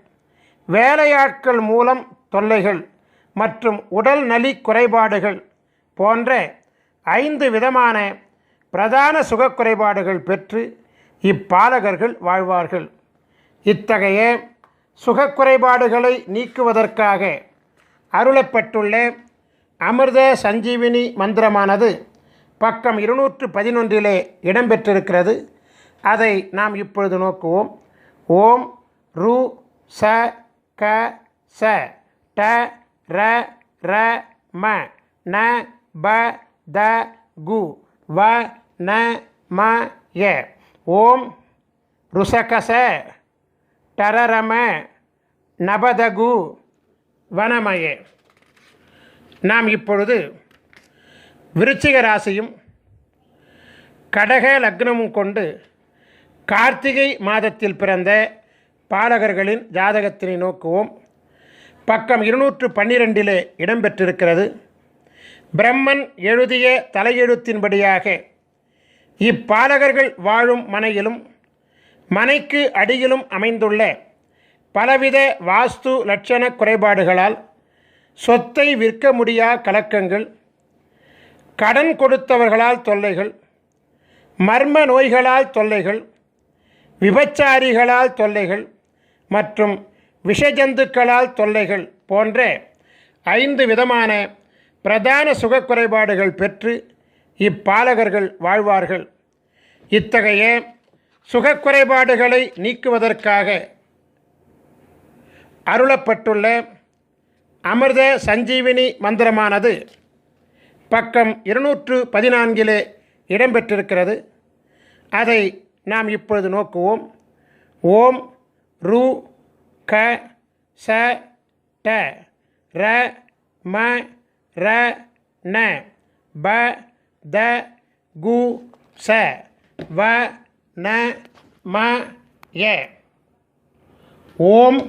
வேலையாட்கள் மூலம் தொல்லைகள் மற்றும் உடல் நலி குறைபாடுகள் போன்ற 5 விதமான பிரதான சுகக்குறைபாடுகள் பெற்று இப்பாலகர்கள் வாழ்வார்கள். இத்தகைய சுகக்குறைபாடுகளை நீக்குவதற்காக அருளப்பட்டுள்ள அமிர்த சஞ்சீவினி மந்திரமானது பக்கம் 211 இடம்பெற்றிருக்கிறது. அதை நாம் இப்பொழுது நோக்குவோம். ஓம் ரு ச க ச ட ர ர ம ந ப த கு வ ந ம ய. ஓம் ருசகச டரரம நபதகு வனமய. நாம் இப்பொழுது விருச்சிக ராசியும் கடக லக்னமும் கொண்டு கார்த்திகை மாதத்தில் பிறந்த பாலகர்களின் ஜாதகத்தினை நோக்குவோம். பக்கம் 212 இடம்பெற்றிருக்கிறது. பிரம்மன் எழுதிய தலையெழுத்தின்படியாக இப்பாலகர்கள் வாழும் மனையிலும் மனைக்கு அடியிலும் அமைந்துள்ள பலவித வாஸ்து லட்சண குறைபாடுகளால் சொத்தை விற்க முடியா கலக்கங்கள், கடன் கொடுத்தவர்களால் தொல்லைகள், மர்ம நோய்களால் தொல்லைகள், விபச்சாரிகளால் தொல்லைகள் மற்றும் விஷஜந்துக்களால் தொல்லைகள் போன்ற 5 விதமான பிரதான சுகக்குறைபாடுகள் பெற்று இப்பாலகர்கள் வாழ்வார்கள். இத்தகைய சுகக்குறைபாடுகளை நீக்குவதற்காக அருளப்பட்டுள்ள அமிர்த சஞ்சீவினி மந்திரமானது பக்கம் 214 இடம்பெற்றிருக்கிறது. அதை நாம் இப்பொழுது நோக்குவோம். ஓம் ரு க ச ட ர ம ர ந ப த கு ச வ ந ம ய. ஓம்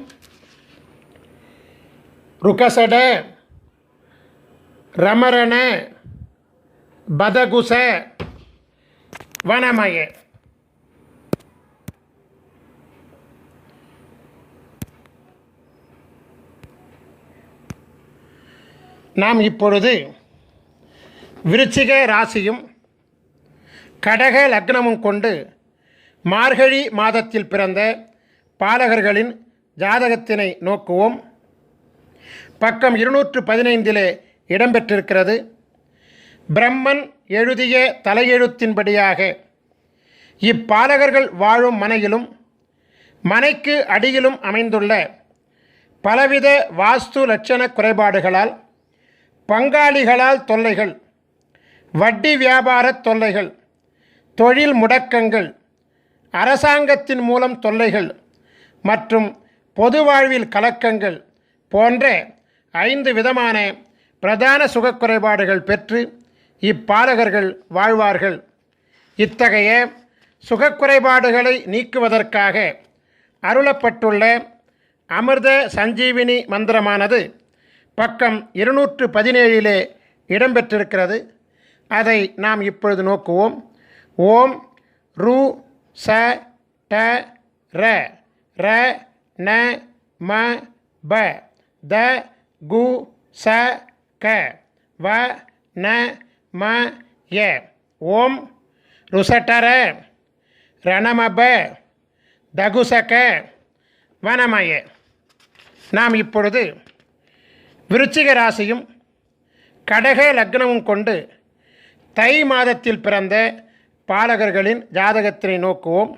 ருகசட ரமரண பதகுச வனமய. நாம் இப்பொழுது விருச்சிக ராசியும் கடக லக்னமும் கொண்டு மார்கழி மாதத்தில் பிறந்த பாலகர்களின் ஜாதகத்தினை நோக்குவோம். பக்கம் 215 இடம்பெற்றிருக்கிறது. பிரம்மன் எழுதிய தலையெழுத்தின்படியாக இப்பாலகர்கள் வாழும் மனையிலும் மனைக்கு அடியிலும் அமைந்துள்ள பலவித வாஸ்து லட்சண குறைபாடுகளால் பங்காளிகளால் தொல்லைகள், வட்டி வியாபார தொல்லைகள், தொழில் முடக்கங்கள், அரசாங்கத்தின் மூலம் தொல்லைகள் மற்றும் பொது வாழ்வில் கலக்கங்கள் போன்ற 5 விதமான பிரதான சுகக்குறைபாடுகள் பெற்று இப்பாலகர்கள் வாழ்வார்கள். இத்தகைய சுகக்குறைபாடுகளை நீக்குவதற்காக அருளப்பட்டுள்ள அமிர்த சஞ்சீவினி மந்திரமானது பக்கம் 217 இடம்பெற்றிருக்கிறது. அதை நாம் இப்பொழுது நோக்குவோம். ஓம் ரு ச ட ர ர ந ம ப த கு ச க வ ந ம ய. ஓம் ருசட்டர ரணமப தகுசக வனமய. நாம் இப்பொழுது விருச்சிக ராசியும் கடக லக்னமும் கொண்டு தை மாதத்தில் பிறந்த பாலகர்களின் ஜாதகத்தினை நோக்குவோம்.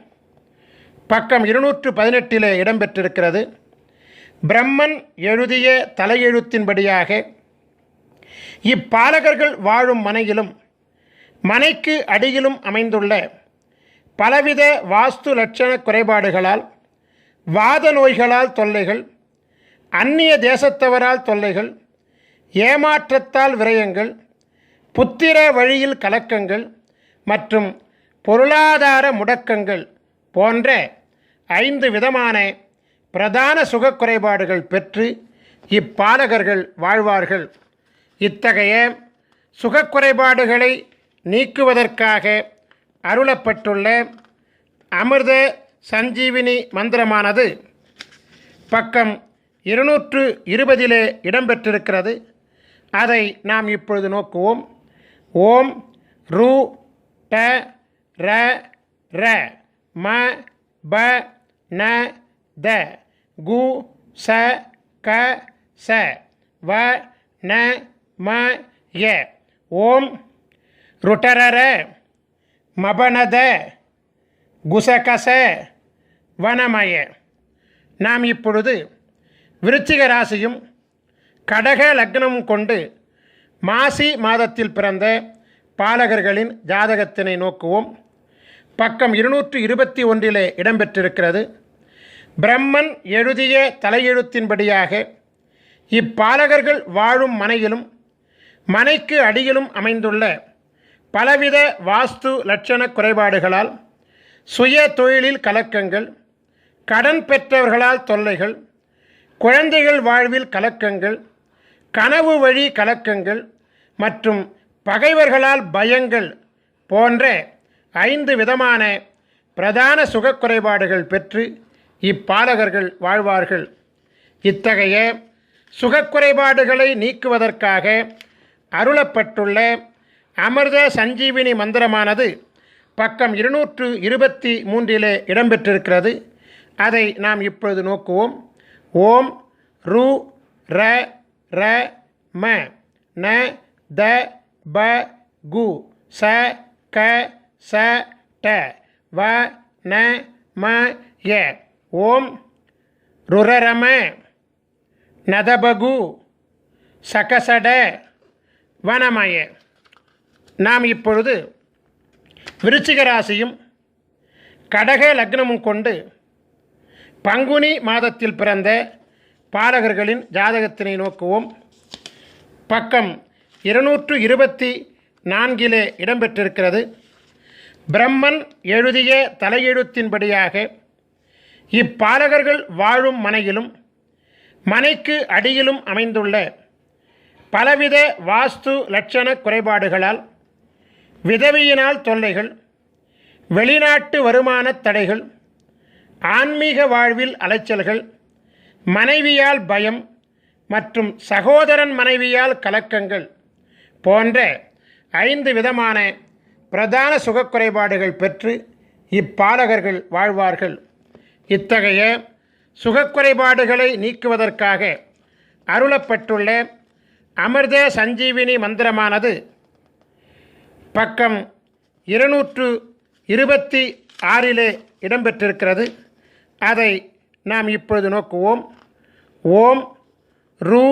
பக்கம் 218 இடம்பெற்றிருக்கிறது. பிரம்மன் எழுதிய தலையெழுத்தின்படியாக இப்பாலகர்கள் வாழும் மனையிலும் மனைக்கு அடியிலும் அமைந்துள்ள பலவித வாஸ்து லட்சண குறைபாடுகளால் வாத நோய்களால் தொல்லைகள், அந்நிய தேசத்தவரால் தொல்லைகள், ஏமாற்றத்தால் விரயங்கள், புத்திர வழியில் கலக்கங்கள் மற்றும் பொருளாதார முடக்கங்கள் போன்ற 5 விதமான பிரதான சுகக்குறைபாடுகள் பெற்று இப்பாலகர்கள் வாழ்வார்கள். இத்தகைய சுகக்குறைபாடுகளை நீக்குவதற்காக அருளப்பட்டுள்ள அமிர்த சஞ்சீவினி மந்திரமானது பக்கம் 220 இடம்பெற்றிருக்கிறது. அதை நாம் இப்பொழுது நோக்குவோம். ஓம் ரு ட ர ர ம ப ந த கு ச க ச வ ந ம ய. ஓம் ருட்டரர மபனத குசகச வனமய. நாம் இப்பொழுது விருச்சிக ராசியும் கடக லக்னமும் கொண்டு மாசி மாதத்தில் பிறந்த பாலகர்களின் ஜாதகத்தினை நோக்குவோம். பக்கம் 221 இடம்பெற்றிருக்கிறது. பிரம்மன் எழுதிய தலையெழுத்தின்படியாக இப்பாலகர்கள் வாழும் மனையிலும் மனைக்கு அடியிலும் அமைந்துள்ள பலவித வாஸ்து லட்சண குறைபாடுகளால் சுய தொழிலில் கலக்கங்கள், கடன் பெற்றவர்களால் தொல்லைகள், குழந்தைகள் வாழ்வில் கலக்கங்கள், கனவு வழி கலக்கங்கள் மற்றும் பகைவர்களால் பயங்கள் போன்ற 5 விதமான பிரதான சுகக்குறைபாடுகள் பெற்று இப்பாலகர்கள் வாழ்வார்கள். இத்தகைய சுகக்குறைபாடுகளை நீக்குவதற்காக அருளப்பட்டுள்ள அமிர்த சஞ்சீவினி மந்திரமானது பக்கம் 223 இடம்பெற்றிருக்கிறது. அதை நாம் இப்பொழுது நோக்குவோம். ஓம் ரு ர ர ம ந த ப கு ச க ச ட வ ந ம ய. ஓம் ருரரம நதபகு சகசட வனமய. நாம் இப்பொழுது விருச்சிக ராசியும் கடக லக்னமும் கொண்டு பங்குனி மாதத்தில் பிறந்த பாலகர்களின் ஜாதகத்தினை நோக்குவோம். பக்கம் 224 இடம்பெற்றிருக்கிறது. பிரம்மன் எழுதிய தலையெழுத்தின்படியாக இப்பாலகர்கள் வாழும் மனையிலும் மனைக்கு அடியிலும் அமைந்துள்ள பலவித வாஸ்து லட்சண குறைபாடுகளால், விதவியினால் தொல்லைகள், வெளிநாட்டு வருமான தடைகள், ஆன்மீக வாழ்வில் அலைச்சல்கள், மனைவியால் பயம் மற்றும் சகோதரன் மனைவியால் கலக்கங்கள் போன்ற 5 விதமான பிரதான சுகக்குறைபாடுகள் பெற்று இப்பாலகர்கள் வாழ்வார்கள். இத்தகைய சுகக்குறைபாடுகளை நீக்குவதற்காக அருளப்பட்டுள்ள அமிர்த சஞ்சீவினி மந்திரமானது பக்கம் 226 இடம்பெற்றிருக்கிறது. அதை நாம் இப்பொழுது நோக்குவோம். ஓம் ரு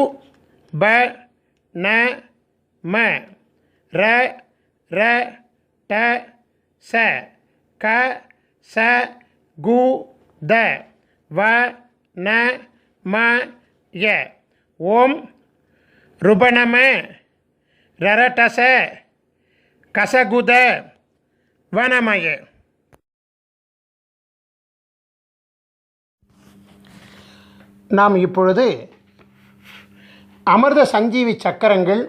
ப ந ம ர ர ட ச க ச கு த வ ந ம ய. ஓம் ருபணம ரரடச கசகுத வனமய. நாம் இப்பொழுது அமிர்த சஞ்சீவி சக்கரங்கள்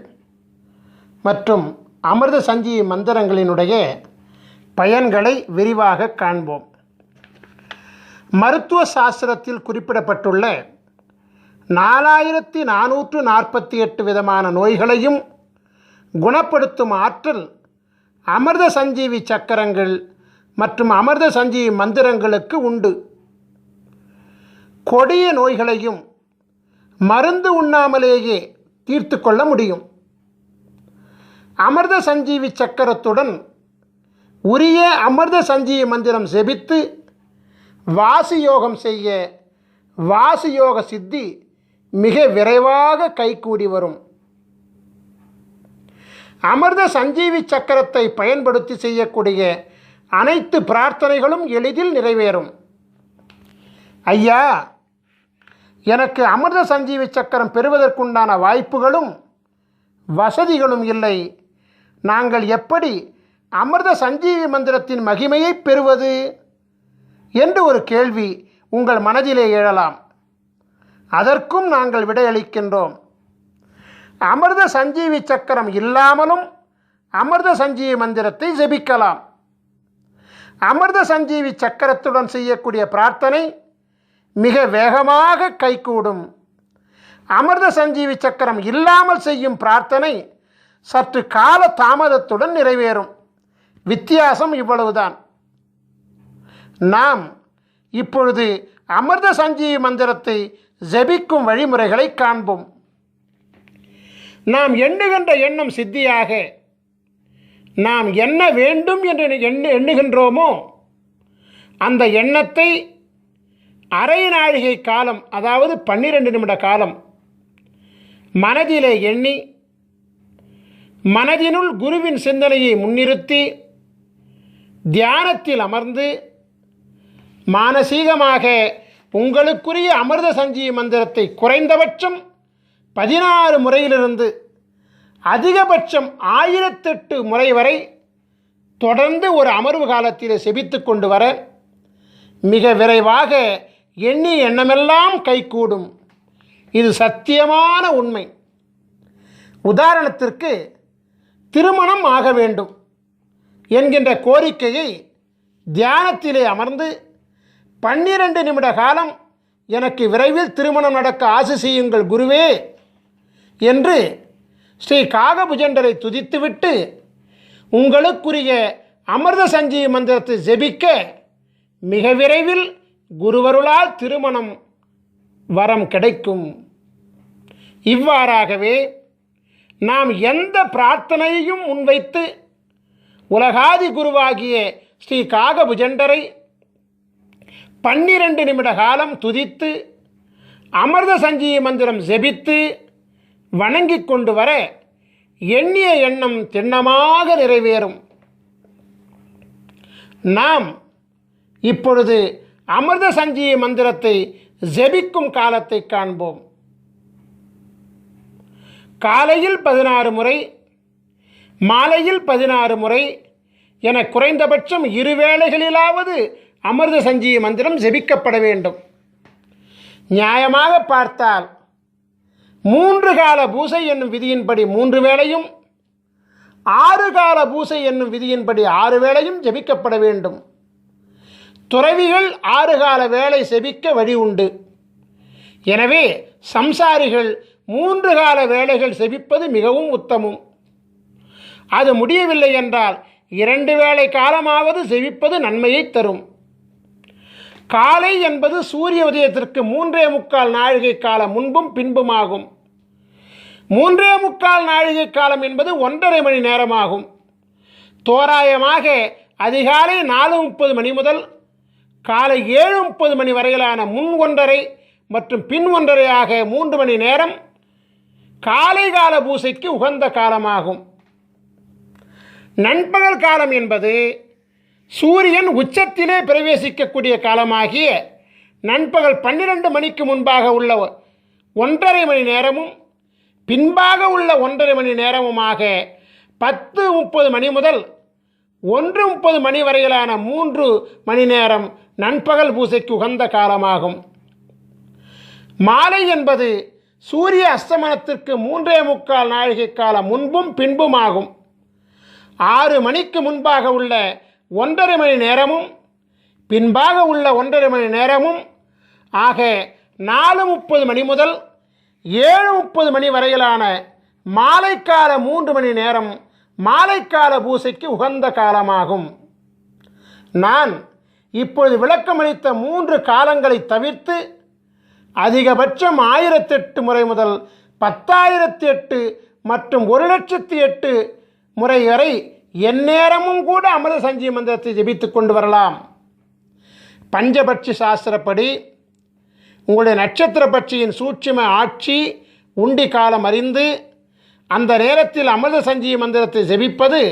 மற்றும் அமிர்த சஞ்சீவி மந்திரங்களினுடைய பயன்களை விரிவாக காண்போம். மருத்துவ சாஸ்திரத்தில் குறிப்பிடப்பட்டுள்ள 4448 விதமான நோய்களையும் குணப்படுத்தும் ஆற்றல் அமிர்த சஞ்சீவி சக்கரங்கள் மற்றும் அமிர்த சஞ்சீவி மந்திரங்களுக்கு உண்டு. கொடிய நோய்களையும் மருந்து உண்ணாமலேயே தீர்த்து கொள்ள முடியும். அமிர்த சஞ்சீவி சக்கரத்துடன் உரிய அமிர்த சஞ்சீவி மந்திரம் செபித்து வாசி யோகம் செய்ய வாசி யோக சித்தி மிக விரைவாக கைகூடி வரும். அமிர்த சஞ்சீவி சக்கரத்தை பயன்படுத்தி செய்யக்கூடிய அனைத்து பிரார்த்தனைகளும் எளிதில் நிறைவேறும். ஐயா, எனக்கு அமிர்த சஞ்சீவி சக்கரம் பெறுவதற்குண்டான வாய்ப்புகளும் வசதிகளும் இல்லை. நாங்கள் எப்படி அமிர்த சஞ்சீவி மந்திரத்தின் மகிமையை பெறுவது என்று ஒரு கேள்வி உங்கள் மனதிலே எழலாம். அதற்கும் நாங்கள் விடையளிக்கின்றோம். அமிர்த சஞ்சீவி சக்கரம் இல்லாமலும் அமிர்த சஞ்சீவி மந்திரத்தை ஜெபிக்கலாம். அமிர்த சஞ்சீவி சக்கரத்துடன் செய்யக்கூடிய பிரார்த்தனை மிக வேகமாக கைகூடும். அமிர்த சஞ்சீவி சக்கரம் இல்லாமல் செய்யும் பிரார்த்தனை சற்று கால தாமதத்துடன் நிறைவேறும். வித்தியாசம் இவ்வளவுதான். நாம் இப்பொழுது அமிர்த சஞ்சீவி மந்திரத்தை ஜெபிக்கும் வழிமுறைகளை காண்போம். நாம் எண்ணுகின்ற எண்ணம் சித்தியாக நாம் என்ன வேண்டும் என்று எண்ணுகின்றோமோ அந்த எண்ணத்தை அரை நாழிகை காலம், அதாவது 12 நிமிட காலம் மனதிலே எண்ணி மனதினுள் குருவின் சிந்தனையை முன்னிறுத்தி தியானத்தில் அமர்ந்து மானசீகமாக உங்களுக்குரிய அமிர்த சஞ்சீவி மந்திரத்தை குறைந்தபட்சம் 16 முறையிலிருந்து அதிகபட்சம் 1008 முறை வரை தொடர்ந்து ஒரு அமர்வு காலத்தில் செபித்து கொண்டு வர மிக விரைவாக எண்ணிய எண்ணமெல்லாம் கைகூடும். இது சத்தியமான உண்மை. உதாரணத்திற்கு, திருமணம் ஆக வேண்டும் என்கின்ற கோரிக்கையை தியானத்திலே அமர்ந்து 12 நிமிட காலம் எனக்கு விரைவில் திருமணம் நடக்க ஆசி செய்யுங்கள் குருவே என்று ஸ்ரீ காகபுஜண்டரை துதித்துவிட்டு உங்களுக்குரிய அமிர்த சஞ்சீவி மந்திரத்தை ஜெபிக்க மிக விரைவில் குருவருளால் திருமணம் வரம் கிடைக்கும். இவ்வாறாகவே நாம் எந்த பிரார்த்தனையையும் முன்வைத்து உலகாதி குருவாகிய ஸ்ரீ காகபுஜண்டரை 12 நிமிட காலம் துதித்து அமிர்த சஞ்சீவி மந்திரம் ஜெபித்து வணங்கி கொண்டு வர எண்ணிய எண்ணம் திண்ணமாக நிறைவேறும். நாம் இப்பொழுது அமிர்த சஞ்சீவி மந்திரத்தை ஜெபிக்கும் காலத்தை காண்போம். காலையில் 16 முறை, மாலையில் 16 முறை என குறைந்தபட்சம் 2 வேளைகளிலாவது அமிர்த சஞ்சீவி மந்திரம் ஜெபிக்கப்பட வேண்டும். நியாயமாக பார்த்தால் 3 கால பூசை என்னும் விதியின்படி 3 வேளையும், 6 கால பூசை என்னும் விதியின்படி 6 வேளையும் ஜெபிக்கப்பட வேண்டும். துறவிகள் 6 கால வேளை செபிக்க வழி உண்டு. எனவே சம்சாரிகள் 3 கால வேளைகள் செபிப்பது மிகவும் உத்தமம். அது முடியவில்லை என்றால் 2 வேளை காலமாவது செபிப்பது நன்மையை தரும். காலை என்பது சூரிய உதயத்திற்கு 3.25 நாழிகை காலம் முன்பும் பின்புமாகும். 3.25 நாழிகை காலம் என்பது 1.5 மணி நேரமாகும். தோராயமாக அதிகாலை 4:30 மணி முதல் காலை 7:30 மணி வரையிலான முன் 1.5 மற்றும் பின் 1.5 ஆக 3 மணி நேரம் காலை கால பூசைக்கு உகந்த காலமாகும். நண்பகல் காலம் என்பது சூரியன் உச்சத்திலே பிரவேசிக்கக்கூடிய காலமாகிய நண்பகல் 12 மணிக்கு முன்பாக உள்ள 1.5 மணி நேரமும் பின்பாக உள்ள 1.5 மணி நேரமுமாக 10:30 மணி முதல் 1:30 மணி வரையிலான 3 மணி நேரம் நண்பகல் பூசைக்கு உகந்த காலமாகும். மாலை என்பது சூரிய அஸ்தமனத்திற்கு 3.25 நாழிகை காலம் முன்பும் பின்புமாகும். 6 மணிக்கு முன்பாக உள்ள 1.5 மணி நேரமும் பின்பாக உள்ள 1.5 மணி நேரமும் ஆக 4:30 மணி முதல் 7:30 மணி வரையிலான மாலைக்கால 3 மணி நேரம் மாலைக்கால பூசைக்கு உகந்த காலமாகும். நான் இப்பொழுது விளக்கமளித்த 3 காலங்களை தவிர்த்து அதிகபட்சம் 1008 முறை முதல் 10,008 மற்றும் 1,08,008 முறை வரை எந்நேரமும் கூட அமிர்த சஞ்சீவி மந்திரத்தை ஜெபித்து கொண்டு வரலாம். பஞ்சபட்சி சாஸ்திரப்படி உங்களுடைய நட்சத்திர பட்சியின் சூட்சும ஆட்சி உண்டி காலம் அறிந்து அந்த நேரத்தில் அமிர்த சஞ்சீவி மந்திரத்தை ஜெபிப்பது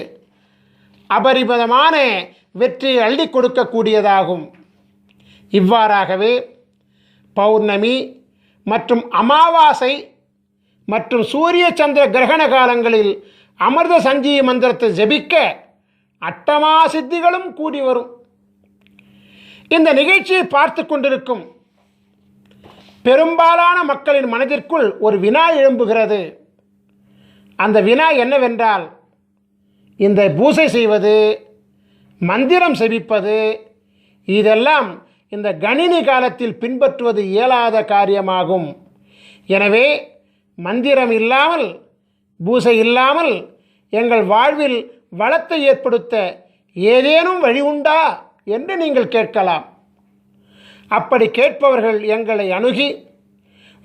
அபரிமிதமான வெற்றியை அள்ளி கொடுக்கக்கூடியதாகும். இவ்வாறாகவே பௌர்ணமி மற்றும் அமாவாசை மற்றும் சூரிய சந்திர கிரகண காலங்களில் அமிர்த சஞ்சீவி மந்திரத்தை ஜெபிக்க அட்டமா சித்திகளும் கூடி வரும். இந்த நிகழ்ச்சியை பார்த்து கொண்டிருக்கும் பெரும்பாலான மக்களின் மனதிற்குள் ஒரு வினா எழும்புகிறது. அந்த வினா என்னவென்றால், இந்த பூசை செய்வது, மந்திரம் செபிப்பது இதெல்லாம் இந்த கணினி காலத்தில் பின்பற்றுவது இயலாத காரியமாகும். எனவே மந்திரம் இல்லாமல், பூசை இல்லாமல் எங்கள் வாழ்வில் வளத்தை ஏற்படுத்த ஏதேனும் வழி உண்டா என்று நீங்கள் கேட்கலாம். அப்படி கேட்பவர்கள் எங்களை அணுகி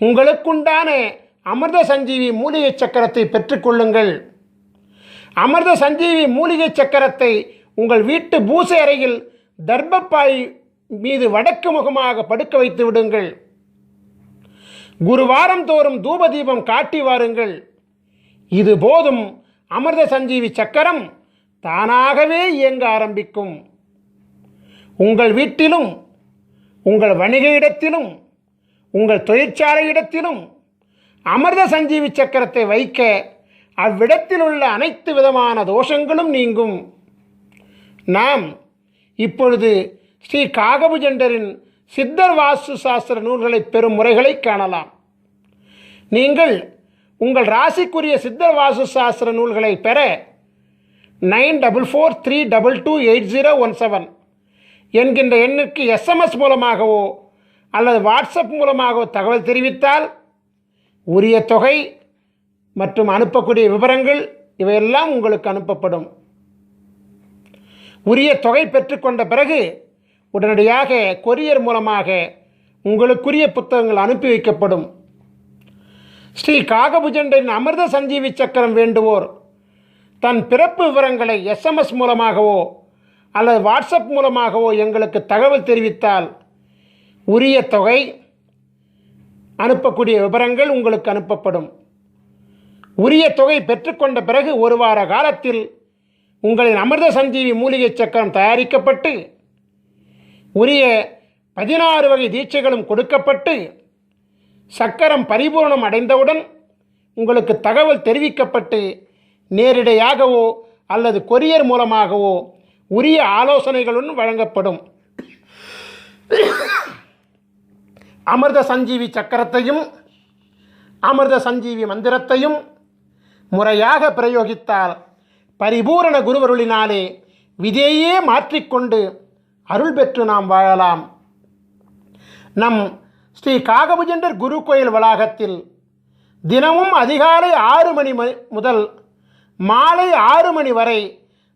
உங்களுக்குண்டான அமிர்த சஞ்சீவி மூலிகை சக்கரத்தை பெற்றுக்கொள்ளுங்கள். அமிர்த சஞ்சீவி மூலிகை சக்கரத்தை உங்கள் வீட்டு பூசை அறையில் தர்பப்பாய் மீது வடக்கு முகமாக படுக்க வைத்து விடுங்கள். குருவாரம் தோறும் தூபதீபம் காட்டி வாருங்கள். இது போதும், அமிர்த சஞ்சீவி சக்கரம் தானாகவே இயங்க ஆரம்பிக்கும். உங்கள் வீட்டிலும், உங்கள் வணிக இடத்திலும், உங்கள் தொழிற்சாலை இடத்திலும் அமிர்த சஞ்சீவி சக்கரத்தை வைக்க அவ்விடத்தில் உள்ள அனைத்து விதமான தோஷங்களும் நீங்கும். நாம் இப்பொழுது ஸ்ரீ காகபுஜண்டரின் சித்தர் வாஸ்து சாஸ்திர நூல்களை பெறும் முறைகளை காணலாம். நீங்கள் உங்கள் ராசிக்குரிய சித்தர் வாஸ்து சாஸ்திர நூல்களை பெற 9443228017 என்கின்ற எண்ணிற்கு SMS மூலமாகவோ அல்லது வாட்ஸ்அப் மூலமாகவோ தகவல் தெரிவித்தால் உரிய தொகை மற்றும் அனுப்பக்கூடிய விவரங்கள் இவையெல்லாம் உங்களுக்கு அனுப்பப்படும். உரிய தொகை பெற்றுக்கொண்ட பிறகு உடனடியாக கொரியர் மூலமாக உங்களுக்குரிய புத்தகங்கள் அனுப்பி வைக்கப்படும். ஸ்ரீ காகபுஜண்டரின் அமிர்த சஞ்சீவி சக்கரம் வேண்டுவோர் தன் பிறப்பு விவரங்களை SMS மூலமாகவோ அல்லது வாட்ஸ்அப் மூலமாகவோ எங்களுக்கு தகவல் தெரிவித்தால் உரிய தொகை, அனுப்பக்கூடிய விவரங்கள் உங்களுக்கு அனுப்பப்படும். உரிய தொகை பெற்றுக்கொண்ட பிறகு ஒரு வார காலத்தில் உங்களின் அமிர்த சஞ்சீவி மூலிகை சக்கரம் தயாரிக்கப்பட்டு உரிய 16 வகை தீட்சைகளும் கொடுக்கப்பட்டு சக்கரம் பரிபூர்ணம் அடைந்தவுடன் உங்களுக்கு தகவல் தெரிவிக்கப்பட்டு நேரிடையாகவோ அல்லது கொரியர் மூலமாகவோ உரிய ஆலோசனைகளுடன் வழங்கப்படும். அமிர்த சஞ்சீவி சக்கரத்தையும் அமிர்த சஞ்சீவி மந்திரத்தையும் முறையாக பிரயோகித்தால் பரிபூரண குருவருளினாலே விதையே மாற்றிக்கொண்டு அருள் பெற்று நாம் வாழலாம். நம் ஸ்ரீ காகபுஜண்டர் குரு கோயில் வளாகத்தில் தினமும் அதிகாலை 6 மணி முதல் மாலை 6 மணி வரை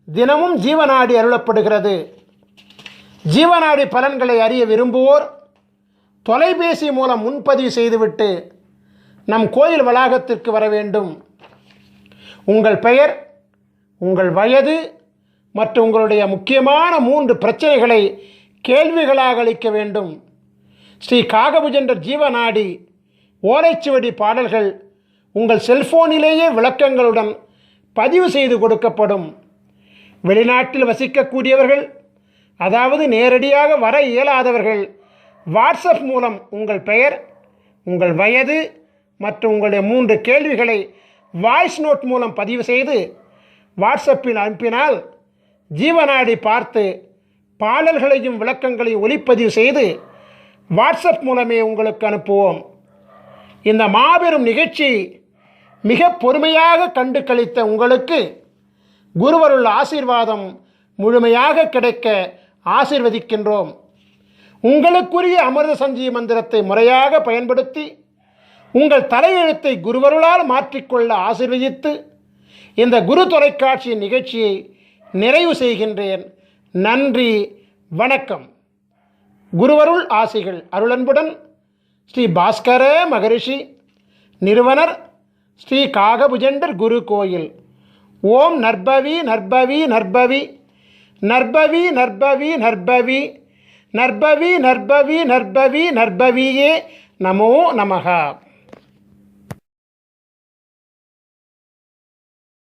தினமும் ஜீவநாடி அருளப்படுகிறது. ஜீவநாடி பலன்களை அறிய விரும்புவோர் தொலைபேசி மூலம் முன்பதிவு செய்துவிட்டு நம் கோயில் வளாகத்திற்கு வர வேண்டும். உங்கள் பெயர், உங்கள் வயது மற்றும் உங்களுடைய முக்கியமான 3 பிரச்சனைகளை கேள்விகளாக அளிக்க வேண்டும். ஸ்ரீ காகபுஜண்டர் ஜீவநாடி ஓலைச்சுவடி பாடல்கள் உங்கள் செல்போனிலேயே விளக்கங்களுடன் பதிவு செய்து கொடுக்கப்படும். வெளிநாட்டில் வசிக்கக்கூடியவர்கள், அதாவது நேரடியாக வர இயலாதவர்கள், வாட்ஸ்அப் மூலம் உங்கள் பெயர், உங்கள் வயது மற்றும் உங்களுடைய 3 கேள்விகளை வாய்ஸ் நோட் மூலம் பதிவு செய்து வாட்ஸ்அப்பில் அனுப்பினால் ஜீவநாடி பார்த்து பாடல்களையும் விளக்கங்களையும் ஒளிப்பதிவு செய்து வாட்ஸ்அப் மூலமே உங்களுக்கு அனுப்புவோம். இந்த மாபெரும் நிகழ்ச்சி மிக பொறுமையாக கண்டு கழித்த உங்களுக்கு குருவருள் ஆசீர்வாதம் முழுமையாக கிடைக்க ஆசீர்வதிக்கின்றோம். உங்களுக்குரிய அமிர்த சஞ்சீவி மந்திரத்தை முறையாக பயன்படுத்தி உங்கள் தலையெழுத்தை குருவருளால் மாற்றிக்கொள்ள ஆசீர்வதித்து இந்த குரு தொலைக்காட்சி நிகழ்ச்சியை நிறைவு செய்கின்றேன். நன்றி, வணக்கம். குருவருள் ஆசிகள் அருளன்புடன் ஸ்ரீ பாஸ்கர மகரிஷி, நிறுவனர் ஸ்ரீ காகபுஜண்டர் குரு கோயில். ஓம் நற்பவி நற்பவி நற்பவி நற்பவி நற்பவி நற்பவி நற்பவி நற்பவி நற்பவி நற்பவியே நமோ நமஹ.